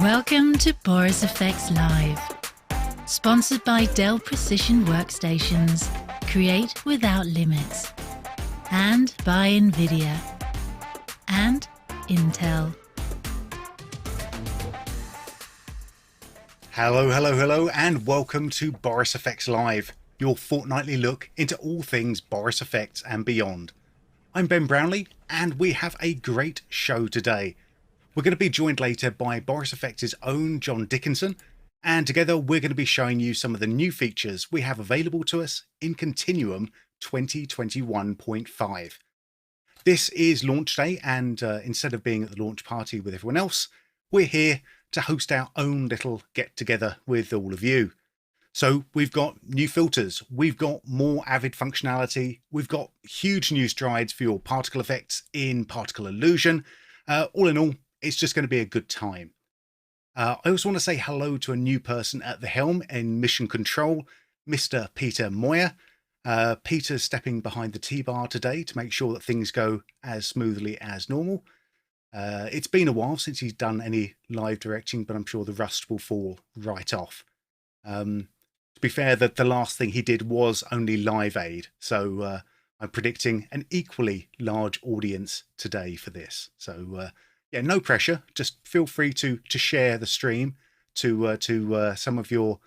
Welcome to Boris FX Live. Sponsored by Dell Precision Workstations. Create without limits. And by NVIDIA. And Intel. Hello, and welcome to Boris FX Live, your fortnightly look into all things Boris FX and beyond. I'm Ben Brownlee, and we have a great show today. We're going to be joined later by Boris FX's own John Dickinson, and together we're going to be showing you some of the new features we have available to us in Continuum 2021.5. This is launch day, and instead of being at the launch party with everyone else, we're here to host our own little get-together with all of you. So we've got new filters, we've got more Avid functionality, we've got huge new strides for your particle effects in particle illusion. All in all, it's just going to be a good time. I also want to say hello to a new person at the helm in mission control, Mr. Peter Moyer. Peter's stepping behind the T-bar today to make sure that things go as smoothly as normal. It's been a while since he's done any live directing, but I'm sure the rust will fall right off. To be fair, that the last thing he did was only Live Aid, so I'm predicting an equally large audience today for this. So yeah, no pressure. Just feel free to share the stream to some of your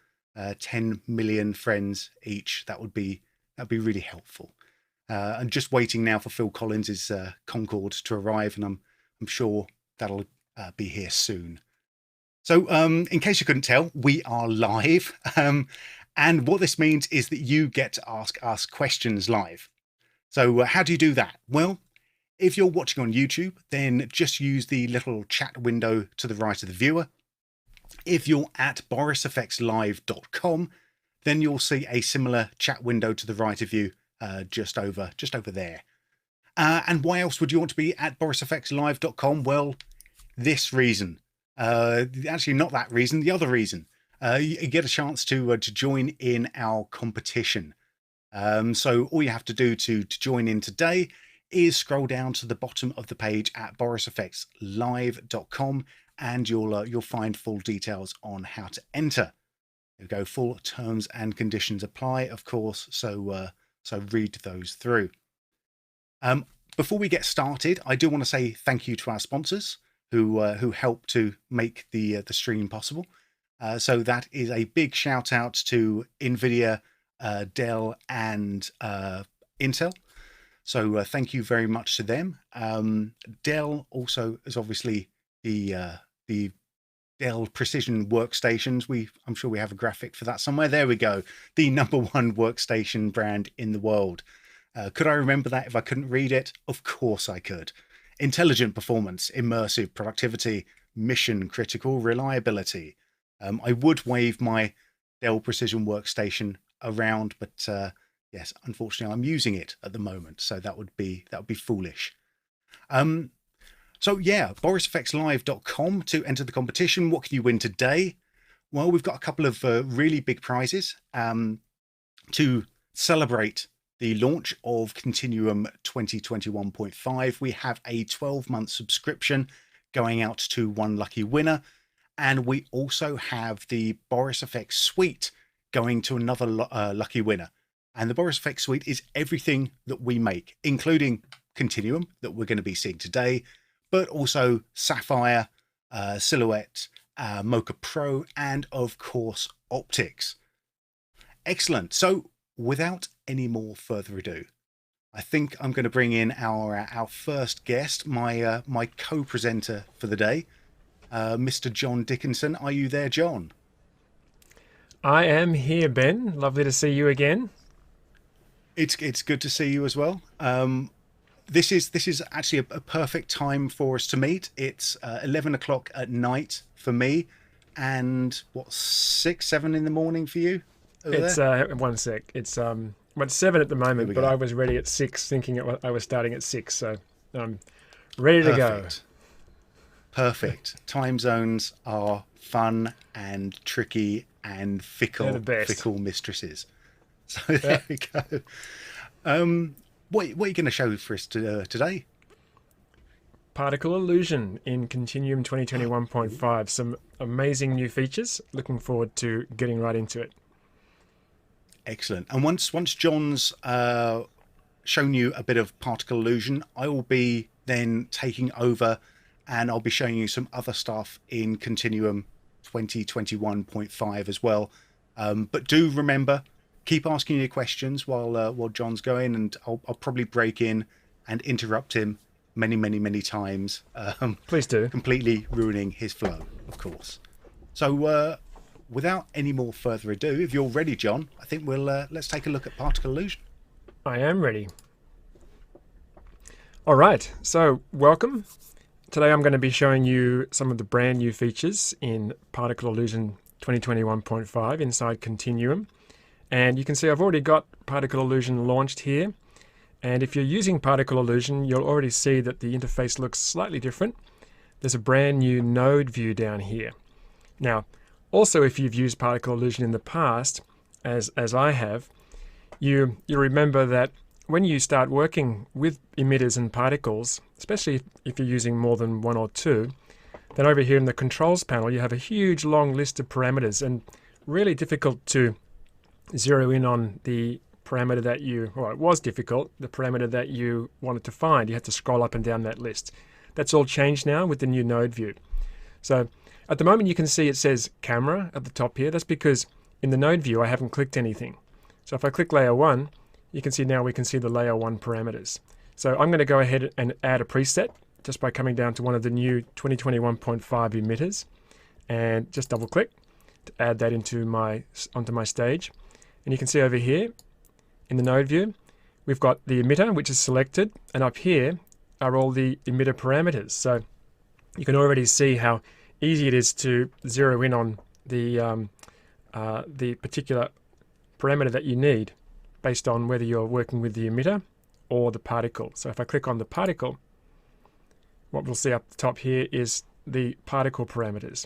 10 million friends each. That'd be really helpful. I'm just waiting now for Phil Collins's Concorde to arrive, and I'm sure that'll be here soon. So in case you couldn't tell, we are live. And what this means is that you get to ask us questions live. So how do you do that? Well, if you're watching on YouTube, then just use the little chat window to the right of the viewer. If you're at borisfxlive.com, then you'll see a similar chat window to the right of you just over there. And why else would you want to be at borisfxlive.com? Well, this reason. Actually, not that reason, the other reason. You get a chance to join in our competition. So all you have to do to join in today is scroll down to the bottom of the page at borisfxlive.com, and you'll find full details on how to enter. You go, full terms and conditions apply, of course. So read those through. Before we get started, I do want to say thank you to our sponsors who help to make the stream possible. So that is a big shout out to NVIDIA, Dell, and Intel. So thank you very much to them. Dell also is obviously the Dell Precision Workstations. I'm sure we have a graphic for that somewhere. There we go. The #1 workstation brand in the world. Could I remember that if I couldn't read it? Of course I could. Intelligent performance, immersive productivity, mission critical reliability. I would wave my Dell Precision Workstation around, but yes, unfortunately, I'm using it at the moment, so that would be foolish. So yeah, borisfxlive.com to enter the competition. What can you win today? Well, we've got a couple of really big prizes to celebrate the launch of Continuum 2021.5. We have a 12-month subscription going out to one lucky winner, and we also have the Boris FX Suite going to another lucky winner. And the Boris FX Suite is everything that we make, including Continuum that we're going to be seeing today, but also Sapphire, Silhouette, Mocha Pro, and of course Optics. Excellent. So without any more further ado, I think I'm going to bring in our first guest, my co-presenter for the day, Mr. John Dickinson. Are you there, John? I am here, Ben. Lovely to see you again. It's good to see you as well. This is actually a perfect time for us to meet. It's 11 o'clock at night for me, and 6, 7 in the morning for you? It's 1 sec. It's 7 at the moment, but I was ready at 6, thinking I was starting at 6, so I'm ready to go. Perfect. Time zones are fun and tricky and fickle mistresses. So there we go. What are you going to show for us today? particle illusion in Continuum 2021.5. Some amazing new features. Looking forward to getting right into it. Excellent. And once John's shown you a bit of particle illusion, I will be then taking over and I'll be showing you some other stuff in Continuum 2021.5 as well. But do remember, keep asking your questions while John's going, and I'll probably break in and interrupt him many times. Please do. Completely ruining his flow, of course. So without any more further ado, if you're ready, John, I think we'll let's take a look at particle illusion. I am ready. All right, so welcome. Today I'm going to be showing you some of the brand new features in Particle Illusion 2021.5 inside Continuum. And you can see I've already got Particle Illusion launched here. And if you're using Particle Illusion, you'll already see that the interface looks slightly different. There's a brand new node view down here. Now, also if you've used Particle Illusion in the past, as I have, you remember that when you start working with emitters and particles, especially if you're using more than one or two, then over here in the controls panel you have a huge long list of parameters, and really difficult to zero in on the parameter that it was difficult, the parameter that you wanted to find. You had to scroll up and down that list. That's all changed now with the new node view. So at the moment you can see it says camera at the top here. That's because in the node view I haven't clicked anything. So if I click layer 1, you can see now we can see the layer 1 parameters. So I'm going to go ahead and add a preset just by coming down to one of the new 2021.5 emitters and just double click to add that onto my stage. And you can see over here in the node view we've got the emitter, which is selected, and up here are all the emitter parameters. So you can already see how easy it is to zero in on the particular parameter that you need based on whether you're working with the emitter or the particle. So if I click on the particle, what we'll see up the top here is the particle parameters.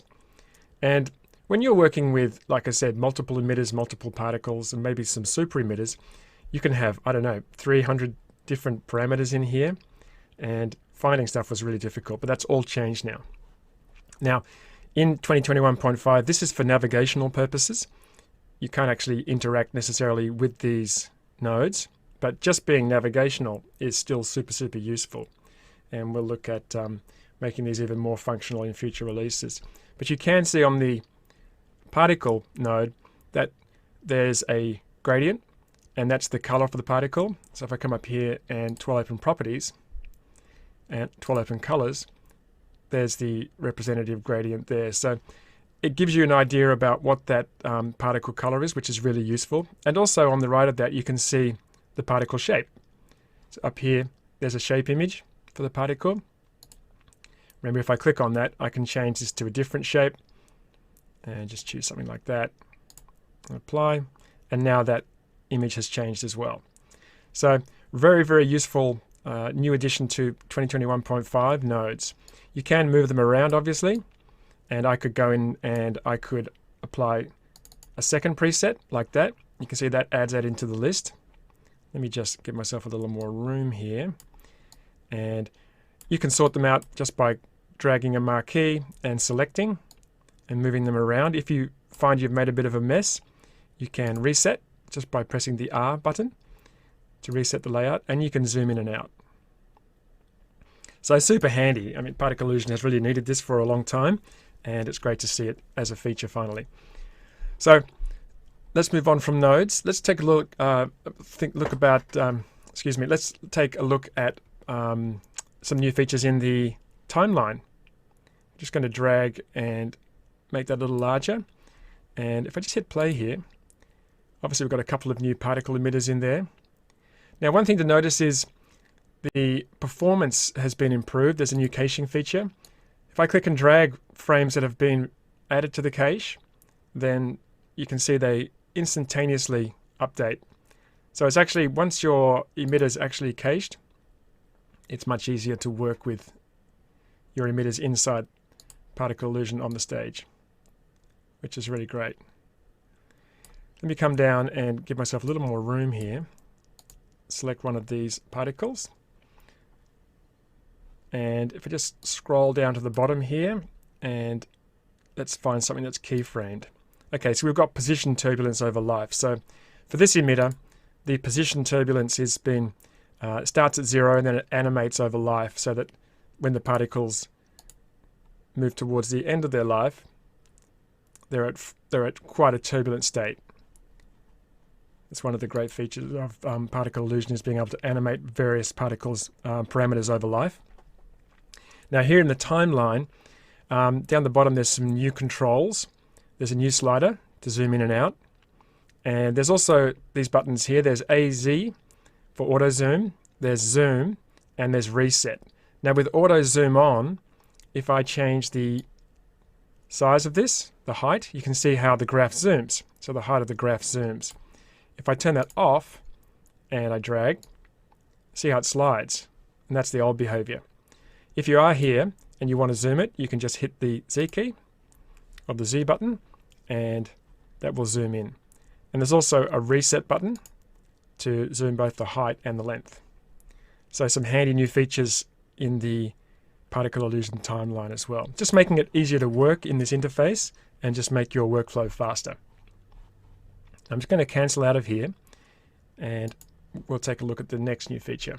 And when you're working with, like I said, multiple emitters, multiple particles, and maybe some super emitters, you can have, 300 different parameters in here, and finding stuff was really difficult, but that's all changed now. Now, in 2021.5, this is for navigational purposes. You can't actually interact necessarily with these nodes, but just being navigational is still super useful. And we'll look at making these even more functional in future releases. But you can see on the particle node that there's a gradient, and that's the color for the particle. So if I come up here and twirl open properties and twirl open colors, there's the representative gradient there. So it gives you an idea about what that particle color is, which is really useful. And also on the right of that, you can see the particle shape. So up here, there's a shape image for the particle. Remember, if I click on that, I can change this to a different shape and just choose something like that. Apply. And now that image has changed as well. So very useful new addition to 2021.5 nodes. You can move them around, obviously. And I could go in and I could apply a second preset like that. You can see that adds that into the list. Let me just give myself a little more room here. And you can sort them out just by dragging a marquee and selecting and moving them around. If you find you've made a bit of a mess, you can reset just by pressing the R button to reset the layout, and you can zoom in and out. So super handy. I mean, Particle Illusion has really needed this for a long time, and it's great to see it as a feature finally. So let's move on from nodes. Let's take a look. Let's take a look at some new features in the timeline. I'm just going to drag and make that a little larger. And if I just hit play here, obviously we've got a couple of new particle emitters in there. Now, one thing to notice is the performance has been improved. There's a new caching feature. If I click and drag frames that have been added to the cache, then you can see they instantaneously update. So it's actually, once your emitter's actually cached, it's much easier to work with your emitters inside Particle Illusion on the stage, which is really great. Let me come down and give myself a little more room here. Select one of these particles. And if I just scroll down to the bottom here, and let's find something that's keyframed. Okay, so we've got position turbulence over life. So for this emitter, the position turbulence has been starts at 0 and then it animates over life, so that when the particles move towards the end of their life, they're at quite a turbulent state. It's one of the great features of particle illusion, is being able to animate various particles parameters over life. Now here in the timeline, down the bottom there's some new controls. There's a new slider to zoom in and out. And there's also these buttons here. There's AZ for auto zoom, there's zoom, and there's reset. Now with auto zoom on, if I change the size of this, the height, you can see how the graph zooms. So the height of the graph zooms. If I turn that off and I drag, see how it slides. And that's the old behavior. If you are here and you want to zoom it, you can just hit the Z key of the Z button and that will zoom in. And there's also a reset button to zoom both the height and the length. So some handy new features in the particle illusion timeline as well. Just making it easier to work in this interface and just make your workflow faster. I'm just going to cancel out of here and we'll take a look at the next new feature.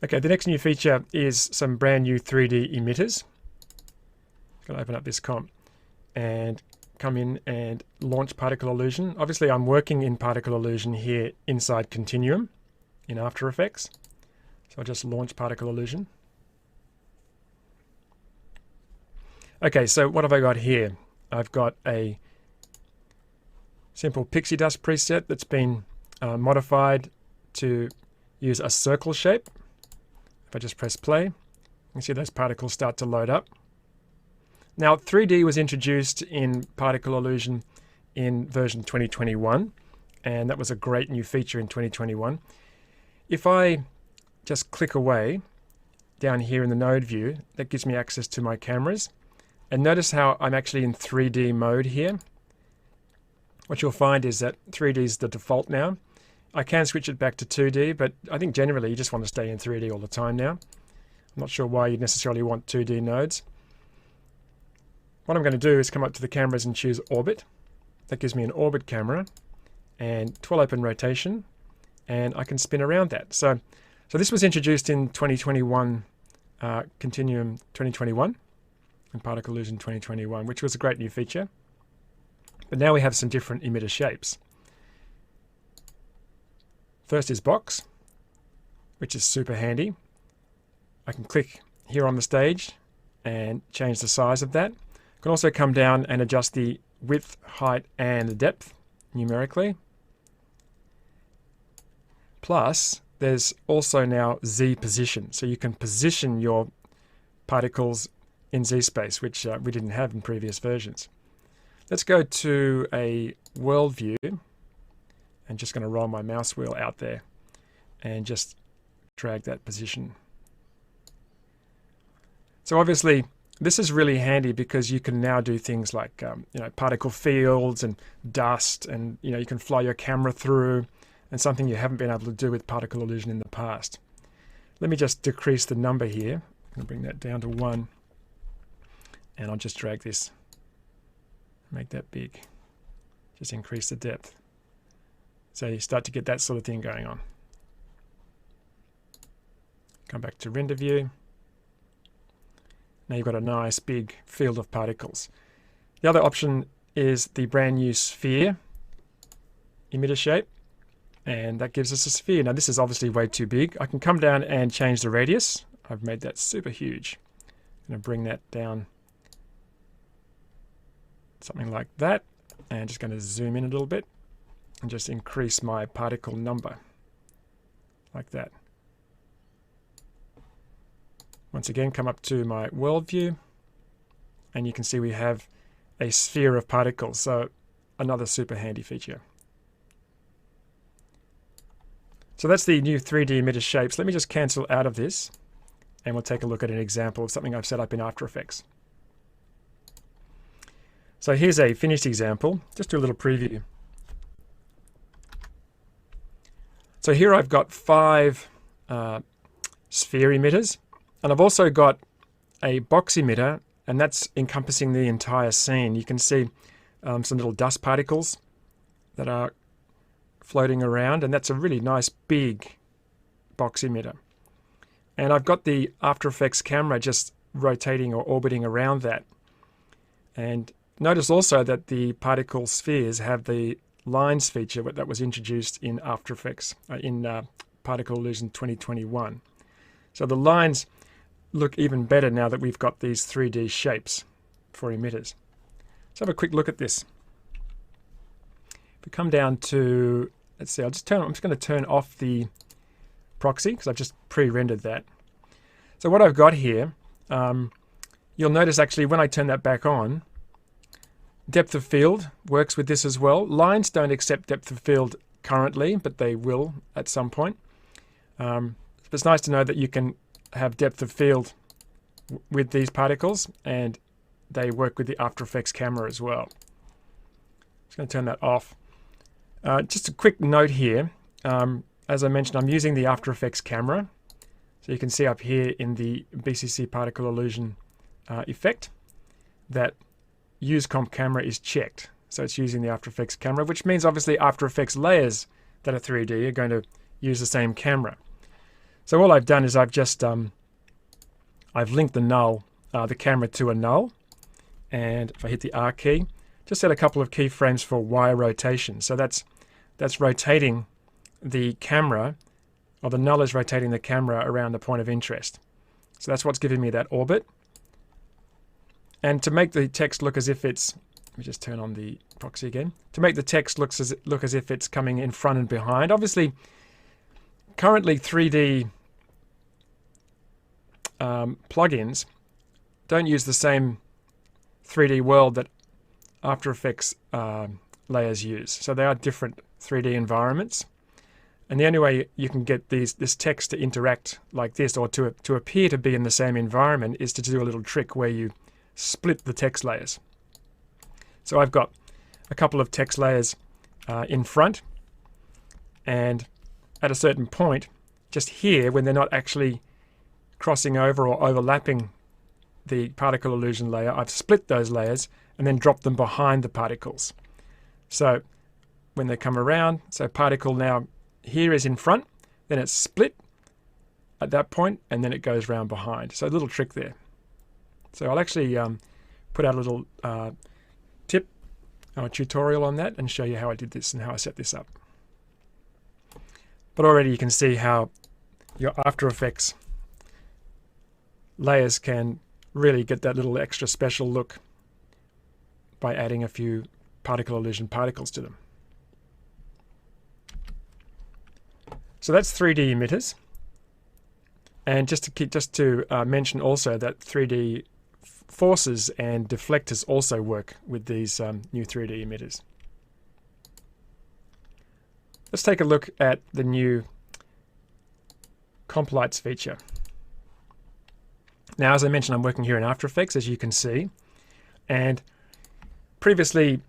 Okay, the next new feature is some brand new 3D emitters. I'm going to open up this comp and come in and launch particle illusion. Obviously I'm working in particle illusion here inside Continuum in After Effects. So I'll just launch particle illusion. Okay, so what have I got here? I've got a simple pixie dust preset that's been modified to use a circle shape. If I just press play, you can see those particles start to load up. Now 3D was introduced in particle illusion in version 2021, and that was a great new feature in 2021. If I just click away down here in the node view, that gives me access to my cameras. And notice how I'm actually in 3D mode here. What you'll find is that 3D is the default now. I can switch it back to 2D, but I think generally you just want to stay in 3D all the time now. I'm not sure why you necessarily want 2D nodes. What I'm going to do is come up to the cameras and choose orbit. That gives me an orbit camera and twill open rotation, and I can spin around that. So this was introduced in 2021, Continuum 2021 and Particle Illusion 2021, which was a great new feature. But now we have some different emitter shapes. First is box, which is super handy. I can click here on the stage and change the size of that. I can also come down and adjust the width, height, and the depth numerically. Plus, there's also now Z position, so you can position your particles in Z space, which we didn't have in previous versions. Let's go to a world view. I'm just going to roll my mouse wheel out there and just drag that position. So obviously this is really handy because you can now do things like particle fields and dust, and you can fly your camera through, and something you haven't been able to do with particle illusion in the past. Let me just decrease the number here. I'm going to bring that down to 1, and I'll just drag this, make that big, just increase the depth. So you start to get that sort of thing going on. Come back to render view. Now you've got a nice big field of particles. The other option is the brand new sphere emitter shape, and that gives us a sphere. Now this is obviously way too big. I can come down and change the radius. I've made that super huge. I'm going to bring that down something like that, and just going to zoom in a little bit and just increase my particle number like that. Once again, come up to my world view, and you can see we have a sphere of particles, so another super handy feature. So that's the new 3D emitter shapes. Let me just cancel out of this, and we'll take a look at an example of something I've set up in After Effects. So here's a finished example. Just do a little preview. So here I've got 5 sphere emitters, and I've also got a box emitter, and that's encompassing the entire scene. You can see some little dust particles that are floating around, and that's a really nice big box emitter. And I've got the After Effects camera just rotating or orbiting around that. And notice also that the particle spheres have the lines feature that was introduced in After Effects in Particle Illusion 2021. So the lines look even better now that we've got these 3D shapes for emitters. Let's have a quick look at this. If we come down to, let's see, I'm just going to turn off the proxy because I've just pre-rendered that. So what I've got here, you'll notice actually when I turn that back on, depth of field works with this as well. Lines don't accept depth of field currently, but they will at some point. It's nice to know that you can have depth of field with these particles, and they work with the After Effects camera as well. Just going to turn that off. Just a quick note here. As I mentioned, I'm using the After Effects camera. So you can see up here in the BCC Particle Illusion effect that Use Comp Camera is checked. So it's using the After Effects camera, which means obviously After Effects layers that are 3D are going to use the same camera. So all I've done is I've just I've linked the null, the camera to a null, and if I hit the R key, just set a couple of keyframes for Y rotation. So that's rotating the camera, or the null is rotating the camera around the point of interest. So that's what's giving me that orbit. And to make the text look as if it's, let me just turn on the proxy again, to make the text look as if it's coming in front and behind. Obviously, currently 3D plugins don't use the same 3D world that After Effects layers use. So they are different 3D environments. And the only way you can get this text to interact like this, or to appear to be in the same environment, is to do a little trick where you split the text layers. So I've got a couple of text layers in front, and at a certain point, just here, when they're not actually crossing over or overlapping the particle illusion layer, I've split those layers and then dropped them behind the particles. So when they come around, so particle now here is in front, then it's split at that point, and then it goes round behind. So a little trick there. So I'll actually put out a little tip or tutorial on that and show you how I did this and how I set this up. But already you can see how your After Effects layers can really get that little extra special look by adding a few particle illusion particles to them. So that's 3D emitters. And just to mention also that 3D forces and deflectors also work with these new 3D emitters. Let's take a look at the new Comp Lights feature. Now, as I mentioned, I'm working here in After Effects, as you can see. And previously,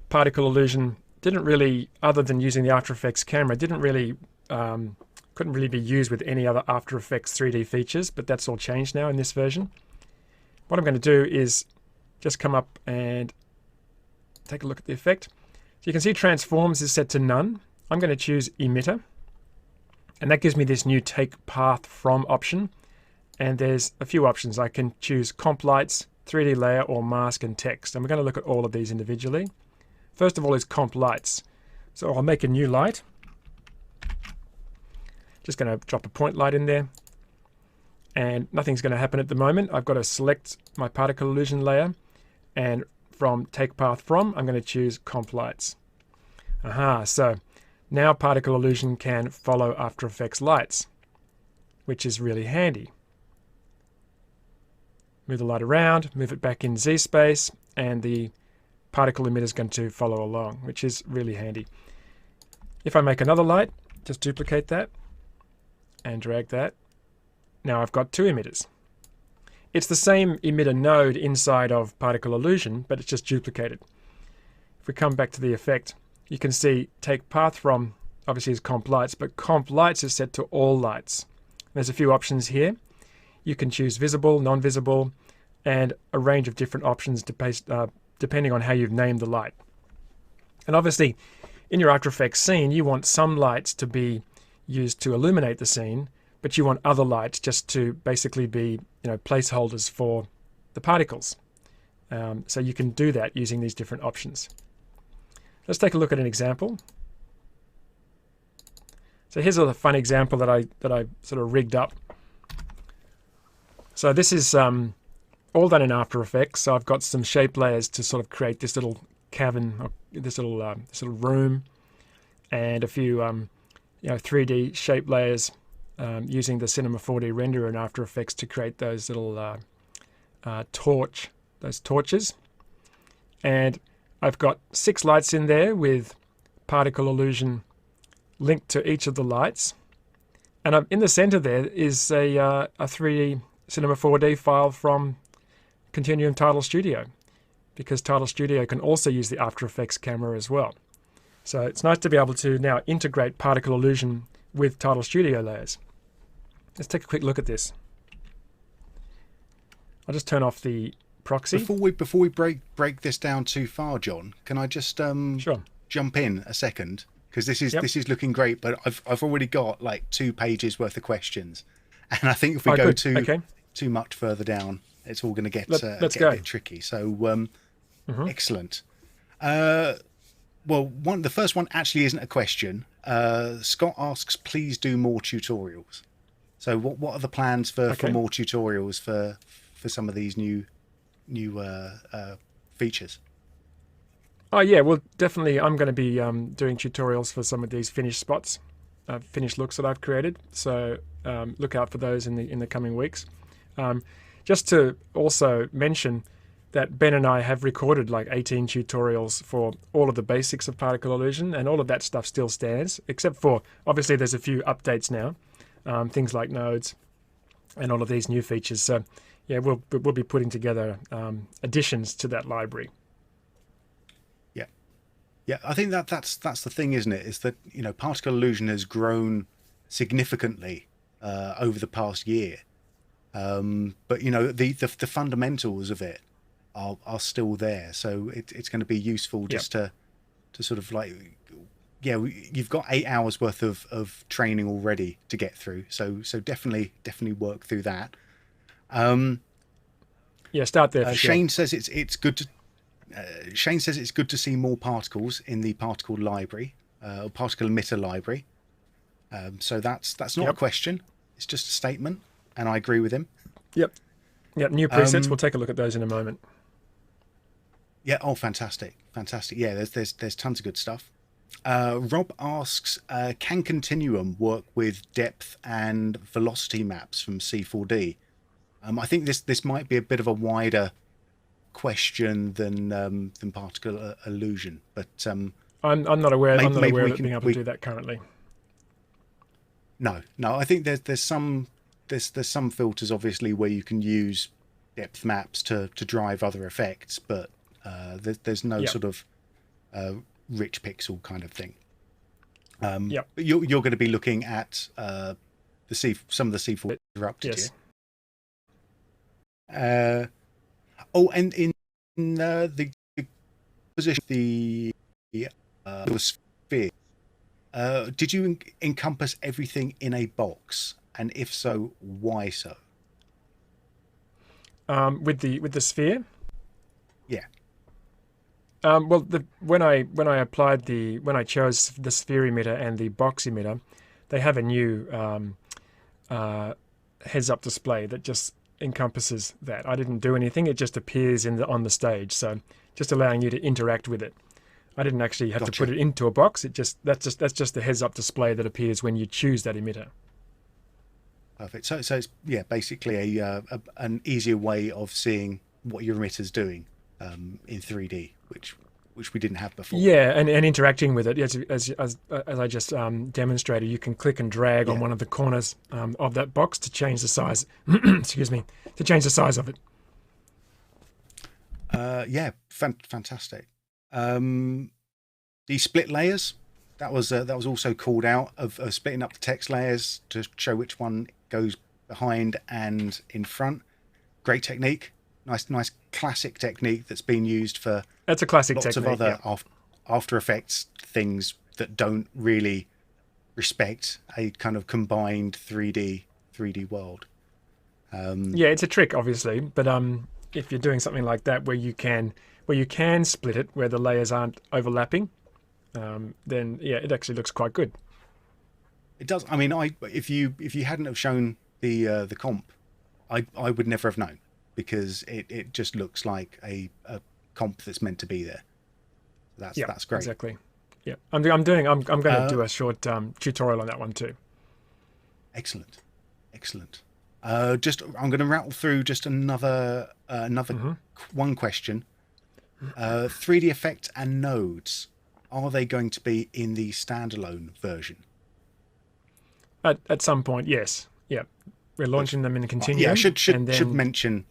Particle Illusion didn't really, other than using the After Effects camera, didn't really couldn't really be used with any other After Effects 3D features, but that's all changed now in this version. What I'm going to do is just come up and take a look at the effect. So you can see Transforms is set to none. I'm going to choose Emitter, and that gives me this new Take Path From option. And there's a few options. I can choose Comp Lights, 3D Layer, or Mask and Text. And we're going to look at all of these individually. First of all is Comp Lights. So I'll make a new light. Just going to drop a point light in there, and nothing's going to happen at the moment. I've got to select my particle illusion layer, and from Take Path From, I'm going to choose Comp Lights. So now particle illusion can follow After Effects lights, which is really handy. Move the light around, move it back in Z space, and the particle emitter is going to follow along, which is really handy. If I make another light, just duplicate that and drag that. Now I've got two emitters. It's the same emitter node inside of Particle Illusion, but it's just duplicated. If we come back to the effect, you can see Take Path From obviously is comp lights, but comp lights is set to all lights. There's a few options here. You can choose visible, non-visible, and a range of different options depending on how you've named the light. And obviously, in your After Effects scene, you want some lights to be used to illuminate the scene, but you want other lights just to basically be, placeholders for the particles. So you can do that using these different options. Let's take a look at an example. So here's a fun example that I sort of rigged up. So this is all done in After Effects. So I've got some shape layers to sort of create this little cavern, or this little room, and a few 3D shape layers using the Cinema 4D renderer in After Effects to create those little torches. And I've got 6 lights in there with particle illusion linked to each of the lights. And in the center there is a 3D Cinema 4D file from Continuum Title Studio, because Title Studio can also use the After Effects camera as well. So it's nice to be able to now integrate particle illusion with Title Studio layers. Let's take a quick look at this. I'll just turn off the proxy. Before we break this down too far, John, can I just Sure. jump in a second? Because this is looking great, but I've already got like 2 pages worth of questions, and I think if we go too much further down, it's all going to get a bit tricky. So excellent. The first one actually isn't a question. Scott asks, please do more tutorials. So what are the plans for more tutorials for some of these new features? Oh yeah, well definitely I'm going to be doing tutorials for some of these finished spots, finished looks that I've created. So look out for those in the coming weeks. Just to also mention that Ben and I have recorded like 18 tutorials for all of the basics of particle illusion, and all of that stuff still stands, except for obviously there's a few updates now, things like nodes and all of these new features. So yeah, we'll be putting together additions to that library. Yeah, I think that's the thing, isn't it? Is that particle illusion has grown significantly over the past year, but the fundamentals of it are still there. So it's going to be useful just to sort of you've got 8 hours worth of training already to get through. So definitely work through that. Start there. Shane says it's good to. Shane says it's good to see more particles in the particle library, or particle emitter library. So that's not a question; it's just a statement, and I agree with him. Yep. New presets. We'll take a look at those in a moment. Yeah. Oh, fantastic. Yeah. There's tons of good stuff. Rob asks, can Continuum work with depth and velocity maps from C4D? I think this might be a bit of a wider question than particle illusion, but I'm not aware. I'm not aware of it being able to do that currently. No. I think there's some filters obviously where you can use depth maps to drive other effects, but there's no sort of rich pixel kind of thing. You're going to be looking at some of the C4 interrupted here. And in the position of the sphere, did you encompass everything in a box? And if so, why so? With the sphere? Yeah. When I chose the sphere emitter and the box emitter, they have a new heads-up display that just encompasses that. I didn't do anything; it just appears on the stage, so just allowing you to interact with it. I didn't actually have to put it into a box. That's just the heads-up display that appears when you choose that emitter. Perfect. So it's basically an easier way of seeing what your emitter's doing in 3D, which we didn't have before. Yeah, and interacting with it as I just demonstrated, you can click and drag on one of the corners of that box to change the size. Excuse me, to change the size of it. Fantastic. The split layers, that was also called out of splitting up the text layers to show which one goes behind and in front. Great technique, nice classic technique that's been used for That's a classic lots technique, of other After Effects things that don't really respect a kind of combined 3D world. Yeah, it's a trick, obviously, but if you're doing something like that where you can split it, where the layers aren't overlapping, then yeah, it actually looks quite good. It does. I mean, if you hadn't have shown the comp, I would never have known, because it just looks like a comp that's meant to be there. That's great. Exactly. Yeah, I'm going to do a short tutorial on that one too. Excellent. I'm going to rattle through just another one question. 3D effects and nodes, are they going to be in the standalone version? At some point, yes. Yeah, we're launching them in Continuum. Yeah, should mention.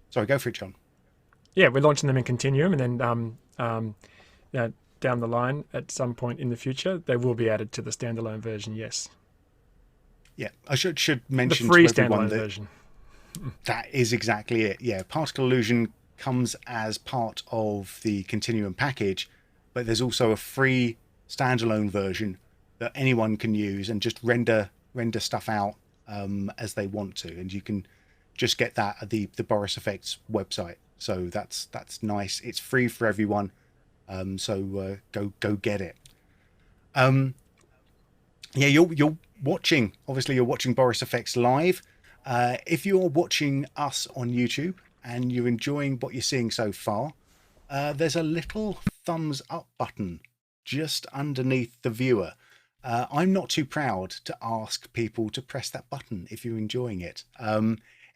Sorry, go for it, John. Yeah, we're launching them in Continuum, and then down the line, at some point in the future, they will be added to the standalone version. Yes. Yeah, I should mention the free to everyone standalone version. That is exactly it. Yeah, Particle Illusion comes as part of the Continuum package, but there's also a free standalone version that anyone can use and just render stuff out as they want to, and you can just get that at the Boris FX website. So that's nice. It's free for everyone. So go get it. Yeah, you're watching. Obviously, you're watching Boris FX live. If you're watching us on YouTube and you're enjoying what you're seeing so far, there's a little thumbs up button just underneath the viewer. I'm not too proud to ask people to press that button if you're enjoying it.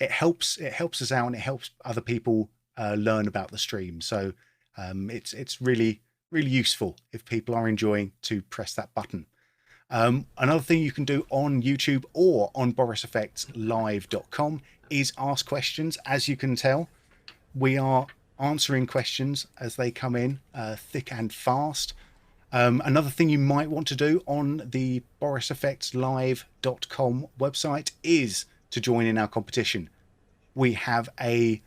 It helps us out, and it helps other people learn about the stream. So it's really useful if people are enjoying to press that button. Another thing you can do on YouTube or on borisfxlive.com is ask questions. As you can tell, we are answering questions as they come in, thick and fast. Another thing you might want to do on the borisfxlive.com website is to join in our competition. We have a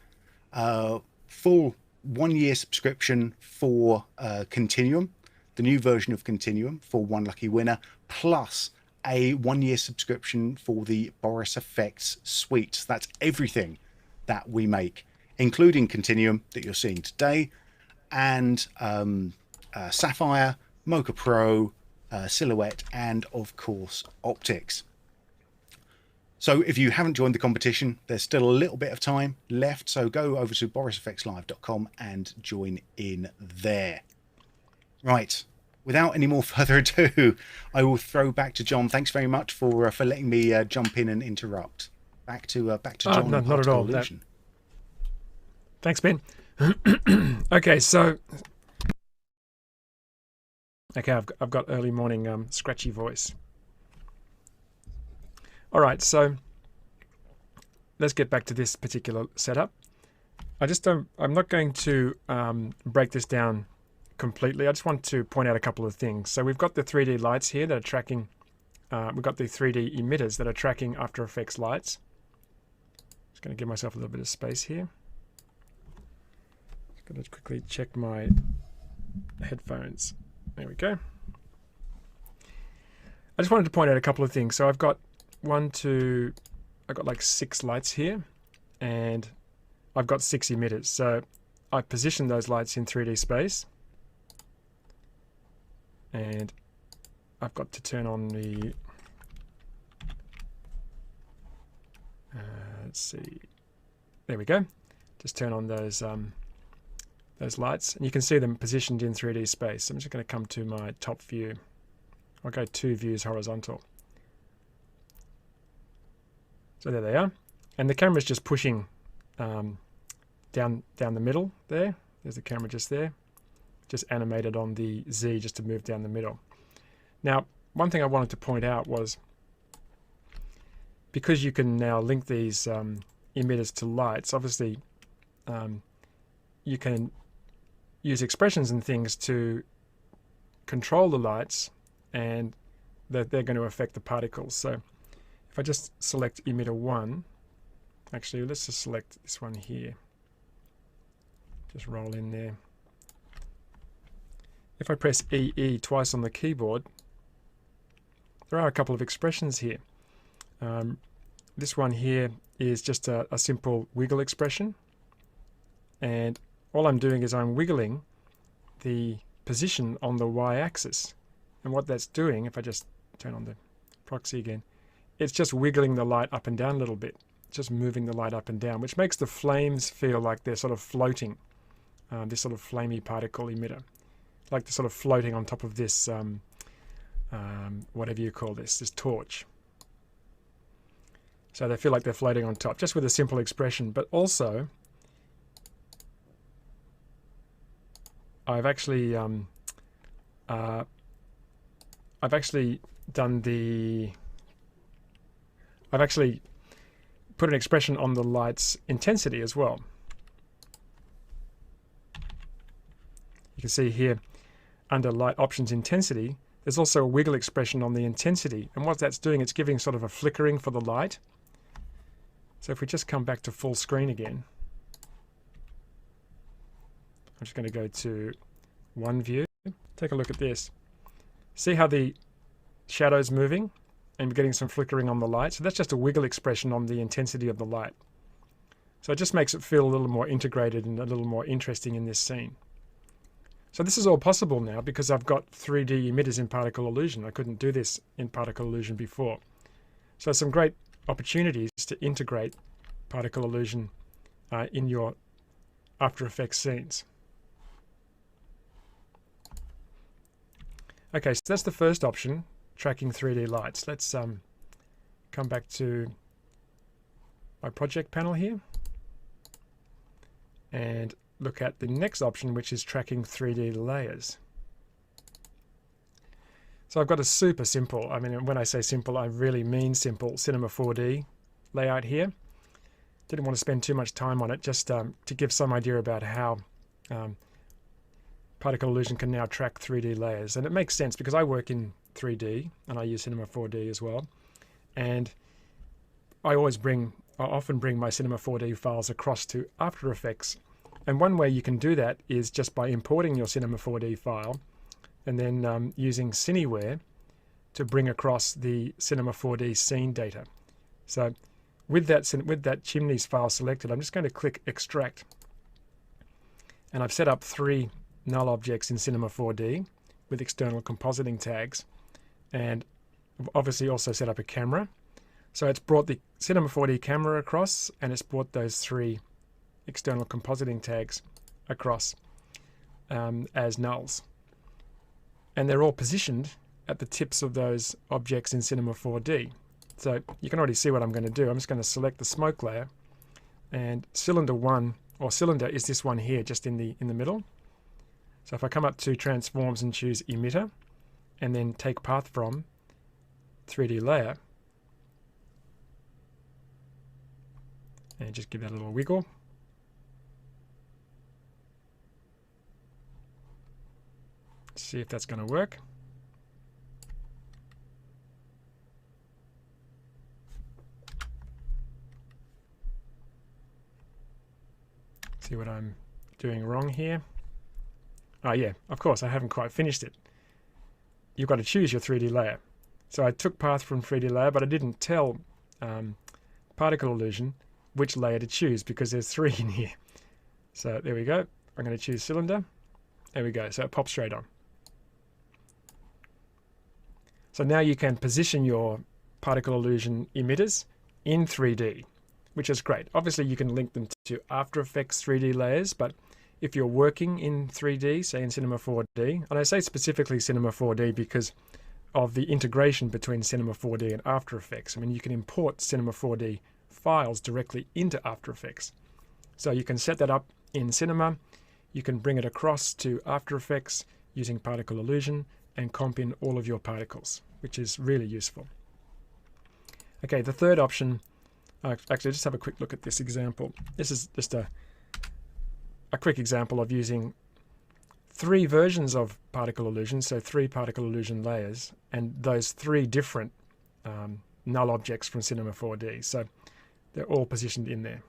full 1-year subscription for Continuum, the new version of Continuum, for one lucky winner, plus a 1-year subscription for the Boris FX suite. That's everything that we make, including Continuum that you're seeing today, and Sapphire, Mocha Pro, Silhouette, and of course Optics. So if you haven't joined the competition, there's still a little bit of time left, so go over to borisfxlive.com and join in there. Right, without any more further ado, I will throw back to John. Thanks very much for letting me jump in and interrupt. Back to John. No, not at all. Thanks, Ben. Okay, so I've got early morning scratchy voice. All right, so let's get back to this particular setup. I'm not going to break this down completely. I just want to point out a couple of things. So we've got the 3D lights here that are tracking. We've got the 3D emitters that are tracking After Effects lights. Just going to give myself a little bit of space here. Just going to quickly check my headphones. There we go. I just wanted to point out a couple of things. So I've got I've got like 6 lights here, and I've got 6 emitters. So I position those lights in 3D space, and I've got to turn on the let's see, there we go. Just turn on those lights, and you can see them positioned in 3D space. I'm just going to come to my top view. I'll go 2 views horizontal. So there they are, and the camera's just pushing down the middle there. There's the camera just there, just animated on the Z just to move down the middle. Now, one thing I wanted to point out was, because you can now link these emitters to lights, obviously you can use expressions and things to control the lights, and they're going to affect the particles. So if I just select emitter 1, actually let's just select this one here. Just roll in there. If I press EE twice on the keyboard, there are a couple of expressions here. This one here is just a simple wiggle expression, and all I'm doing is I'm wiggling the position on the y-axis. And what that's doing, if I just turn on the proxy again, it's just wiggling the light up and down a little bit, just moving the light up and down, which makes the flames feel like they're sort of floating, this sort of flamey particle emitter, like they're sort of floating on top of this, whatever you call this torch. So they feel like they're floating on top, just with a simple expression. But also, I've actually put an expression on the light's intensity as well. You can see here under light options intensity, there's also a wiggle expression on the intensity. And what that's doing, it's giving sort of a flickering for the light. So if we just come back to full screen again, I'm just going to go to one view. Take a look at this. See how the shadow's moving and we're getting some flickering on the light? So that's just a wiggle expression on the intensity of the light. So it just makes it feel a little more integrated and a little more interesting in this scene. So this is all possible now because I've got 3D emitters in particle illusion. I couldn't do this in particle illusion before. So some great opportunities to integrate particle illusion in your After Effects scenes. Okay, so that's the first option, tracking 3D lights. Let's come back to my project panel here and look at the next option, which is tracking 3D layers. So I've got a super simple, I mean, when I say simple, I really mean simple, Cinema 4D layout here. Didn't want to spend too much time on it, just to give some idea about how particle illusion can now track 3D layers. And it makes sense because I work in 3D and I use Cinema 4D as well. And I often bring my Cinema 4D files across to After Effects. And one way you can do that is just by importing your Cinema 4D file and then using Cineware to bring across the Cinema 4D scene data. So with that chimneys file selected, I'm just going to click Extract. And I've set up 3 null objects in Cinema 4D with external compositing tags. And I've obviously also set up a camera. So it's brought the Cinema 4D camera across, and it's brought those 3 external compositing tags across as nulls. And they're all positioned at the tips of those objects in Cinema 4D. So you can already see what I'm going to do. I'm just going to select the smoke layer, and cylinder 1, or cylinder, is this one here, just in the middle. So if I come up to transforms and choose emitter, and then take path from 3D layer, and just give that a little wiggle. See if that's going to work. See what I'm doing wrong here. Oh yeah, of course, I haven't quite finished it. You've got to choose your 3D layer. So I took path from 3D layer, but I didn't tell particle illusion which layer to choose because there's 3 in here. So there we go. I'm going to choose cylinder. There we go. So it pops straight on. So now you can position your particle illusion emitters in 3D, which is great. Obviously, you can link them to After Effects 3D layers, but if you're working in 3D, say in Cinema 4D, and I say specifically Cinema 4D because of the integration between Cinema 4D and After Effects. I mean, you can import Cinema 4D files directly into After Effects. So you can set that up in Cinema, you can bring it across to After Effects using particle illusion and comp in all of your particles, which is really useful. Okay, the third option, actually just have a quick look at this example. This is just a quick example of using 3 versions of particle illusion, so 3 particle illusion layers, and those 3 different null objects from Cinema 4D. So they're all positioned in there.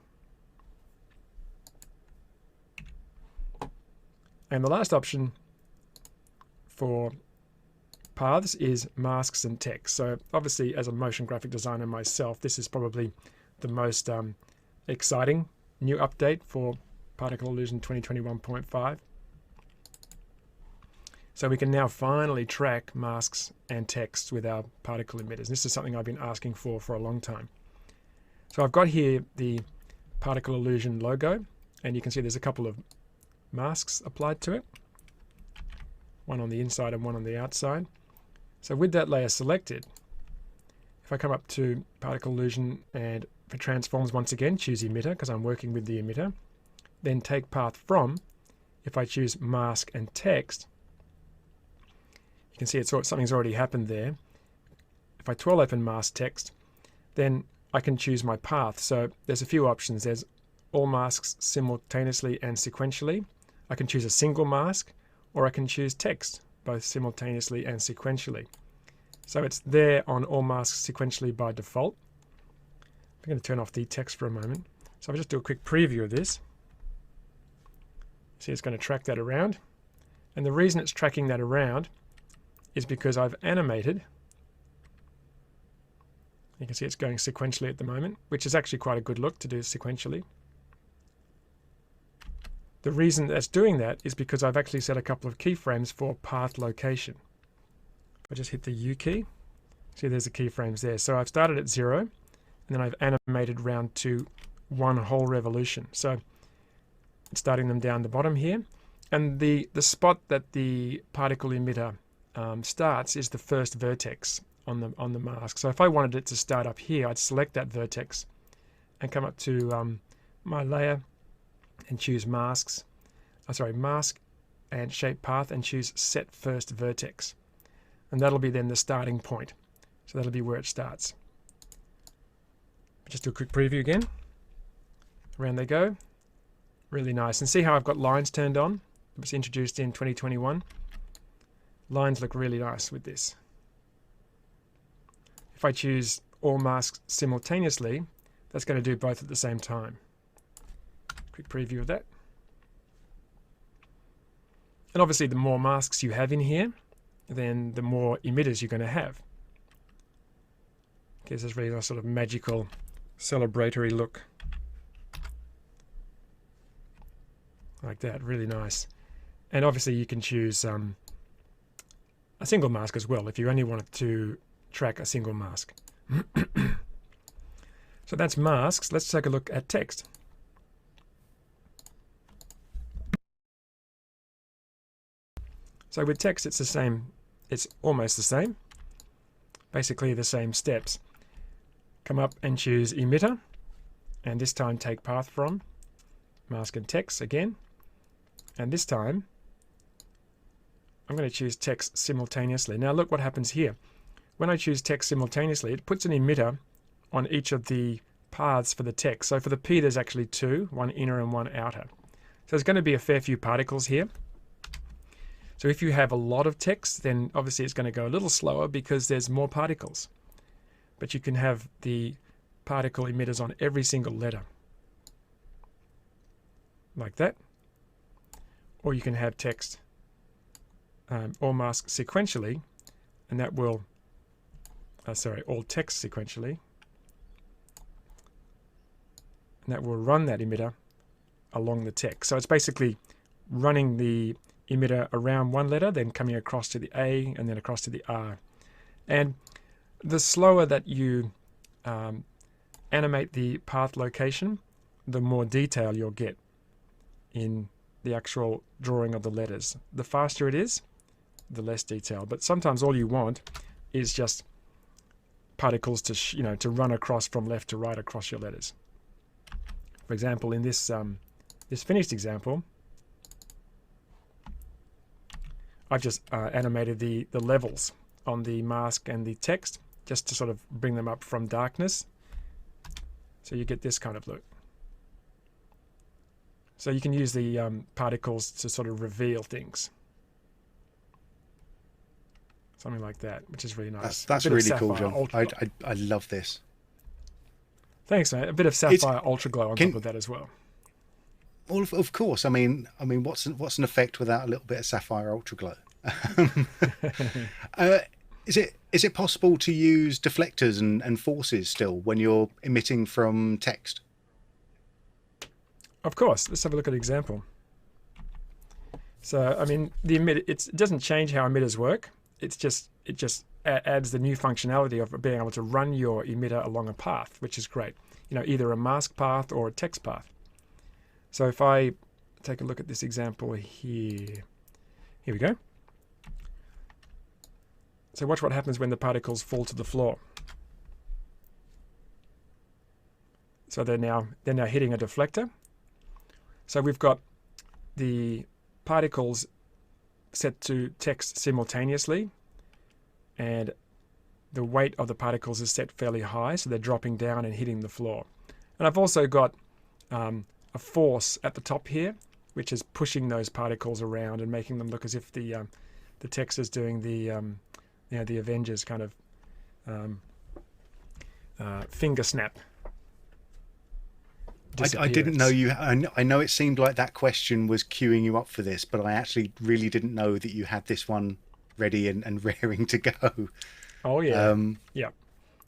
And the last option for paths is masks and text. So obviously, as a motion graphic designer myself, this is probably the most exciting new update for Particle Illusion 2021.5. So we can now finally track masks and text with our particle emitters. This is something I've been asking for a long time. So I've got here the Particle Illusion logo, and you can see there's a couple of masks applied to it, one on the inside and one on the outside. So with that layer selected, if I come up to Particle Illusion and for transforms once again, choose emitter because I'm working with the emitter, then take path from, if I choose mask and text, you can see something's already happened there. If I twirl open mask text, then I can choose my path. So there's a few options. There's all masks simultaneously and sequentially. I can choose a single mask, or I can choose text, both simultaneously and sequentially. So it's there on all masks sequentially by default. I'm going to turn off the text for a moment. So I'll just do a quick preview of this. See, it's going to track that around. And the reason it's tracking that around is because I've animated. You can see it's going sequentially at the moment, which is actually quite a good look to do sequentially. The reason that's doing that is because I've actually set a couple of keyframes for path location. If I just hit the U key, see there's the keyframes there. So I've started at 0, and then I've animated round to 1 whole revolution. So it's starting them down the bottom here. And the spot that the particle emitter starts is the first vertex on the mask. So if I wanted it to start up here, I'd select that vertex and come up to my layer and choose mask and shape path and choose set first vertex. And that'll be then the starting point. So that'll be where it starts. Just do a quick preview again. Around they go. Really nice. And see how I've got lines turned on? It was introduced in 2021. Lines look really nice with this. If I choose all masks simultaneously, that's going to do both at the same time. Quick preview of that. And obviously the more masks you have in here, then the more emitters you're going to have. Gives this really nice sort of magical, celebratory look. Like that, really nice. And obviously you can choose a single mask as well if you only wanted to track a single mask. So that's masks. Let's take a look at text. So with text it's the same, it's almost the same. Basically the same steps. Come up and choose emitter, and this time take path from, mask and text again. And this time I'm going to choose text simultaneously. Now look what happens here. When I choose text simultaneously, it puts an emitter on each of the paths for the text. So for the P there's actually 2, one inner and one outer. So there's going to be a fair few particles here. So if you have a lot of text, then obviously it's going to go a little slower because there's more particles. But you can have the particle emitters on every single letter. Like that. Or you can have text all masks sequentially, and that will, all text sequentially, and that will run that emitter along the text. So it's basically running the emitter around one letter, then coming across to the A, and then across to the R. And the slower that you animate the path location, the more detail you'll get in the actual drawing of the letters. The faster it is, the less detail. But sometimes all you want is just particles to to run across from left to right across your letters. For example, in this this finished example, I've just animated the levels on the mask and the text just to sort of bring them up from darkness. So you get this kind of look. So you can use the particles to sort of reveal things. something like that, which is really nice. That's really cool, John. I love this. Thanks, mate. A bit of sapphire ultra glow on top of that as well. Well, of course. I mean, what's an effect without a little bit of sapphire ultra glow? Is it possible to use deflectors and forces still when you're emitting from text? Of course. Let's have a look at an example. So, I mean, the emitter, it doesn't change how emitters work. It just adds the new functionality of being able to run your emitter along a path, which is great. Either a mask path or a text path. So if I take a look at this example here we go. So watch what happens when the particles fall to the floor. So they're now hitting a deflector. So we've got the particles set to text simultaneously, and the weight of the particles is set fairly high, so they're dropping down and hitting the floor. And I've also got a force at the top here, which is pushing those particles around and making them look as if the text is doing the Avengers kind of finger snap. I didn't know you. I know it seemed like that question was queuing you up for this, but I actually really didn't know that you had this one ready and raring to go. Oh yeah, yeah.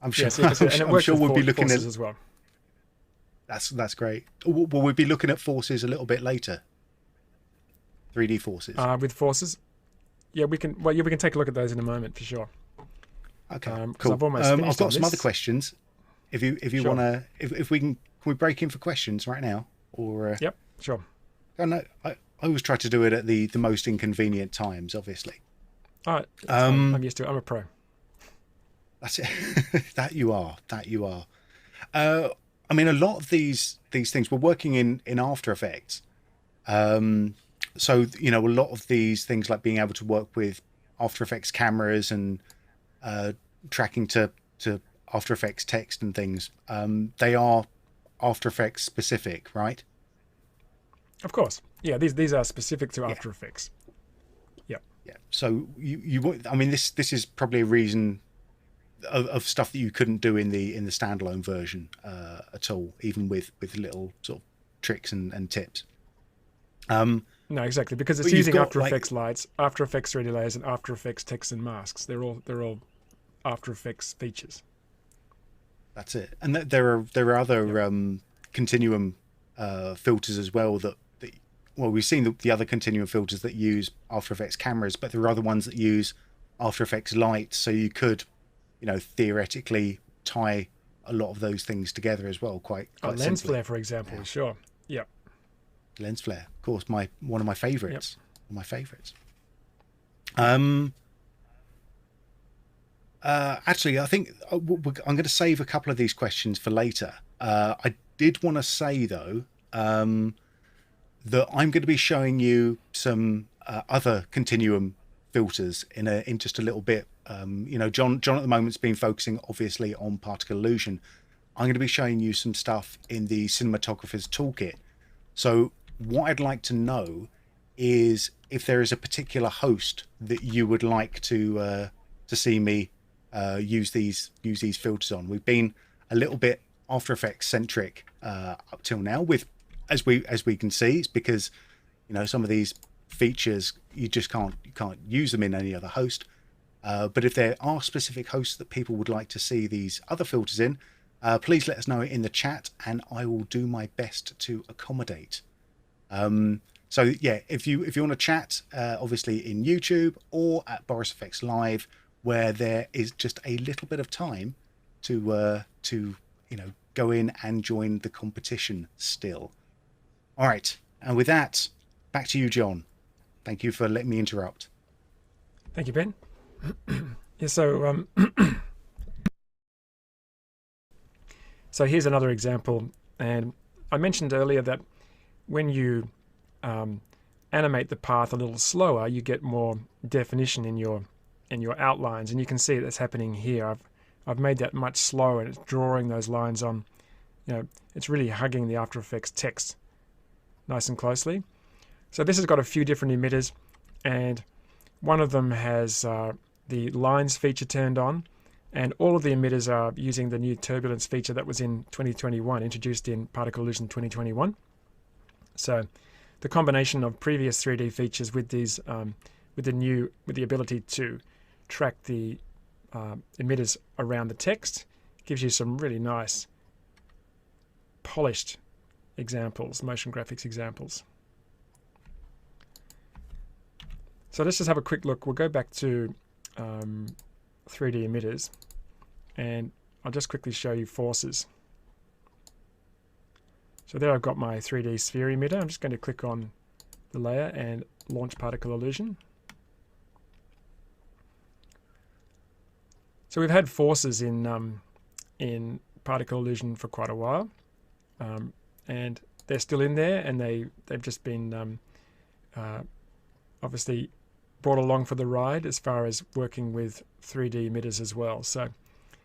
I'm sure. Yeah, so I'm sure we'll be looking at as well. That's great. Will we be looking at forces a little bit later? 3D forces. With forces, yeah, we can. Well, yeah, we can take a look at those in a moment for sure. Okay, cool. I've got some other questions. If you Sure. want to, if we can we break in for questions right now? Or yep, sure. Oh no, I always try to do it at the most inconvenient times, obviously. All right, I'm used to it. I'm a pro. That's it. that you are. I mean, a lot of these things we're working in After Effects. So a lot of these things like being able to work with After Effects cameras and tracking to After Effects text and things, they are After Effects specific, right? Of course, yeah. These are specific to After Effects. Yeah. So I mean, this is probably a reason of stuff that you couldn't do in the standalone version at all, even with little sort of tricks and tips. No, exactly, because it's using After Effects lights, After Effects 3D layers, and After Effects text and masks. They're all After Effects features. That's it. And there are other Continuum filters as well that we've seen the other Continuum filters that use After Effects cameras, but there are other ones that use After Effects lights, so you could theoretically tie a lot of those things together as well, quite lens simply. flare, for example. Yeah. Sure. Yep. Lens flare, of course, one of my favorites. Yep. One of my favorites. Actually, I think I'm going to save a couple of these questions for later. I did want to say though that I'm going to be showing you some other Continuum filters in just a little bit. John at the moment's been focusing obviously on particle illusion. I'm going to be showing you some stuff in the cinematographer's toolkit. So what I'd like to know is if there is a particular host that you would like to see me use these filters on. We've been a little bit After Effects centric up till now, with as we can see, it's because some of these features you can't use them in any other host. But if there are specific hosts that people would like to see these other filters in, please let us know in the chat, and I will do my best to accommodate. So yeah, if you want to chat, obviously in YouTube or at Boris FX Live, where there is just a little bit of time to go in and join the competition still. All right, and with that, back to you, John. Thank you for letting me interrupt. Thank you, Ben. Yeah, so so here's another example, and I mentioned earlier that when you animate the path a little slower, you get more definition in your outlines, and you can see that's happening here. I've made that much slower, and it's drawing those lines on. It's really hugging the After Effects text nice and closely. So this has got a few different emitters, and one of them has the lines feature turned on, and all of the emitters are using the new turbulence feature that was in 2021, introduced in Particle Illusion 2021. So the combination of previous 3D features with these, with the ability to track the emitters around the text, gives you some really nice polished examples, motion graphics examples. So let's just have a quick look. We'll go back to 3D emitters, and I'll just quickly show you forces. So there I've got my 3D sphere emitter. I'm just going to click on the layer and launch Particle Illusion. So we've had forces in Particle Illusion for quite a while, and they're still in there, and they've just been obviously brought along for the ride as far as working with 3D emitters as well. So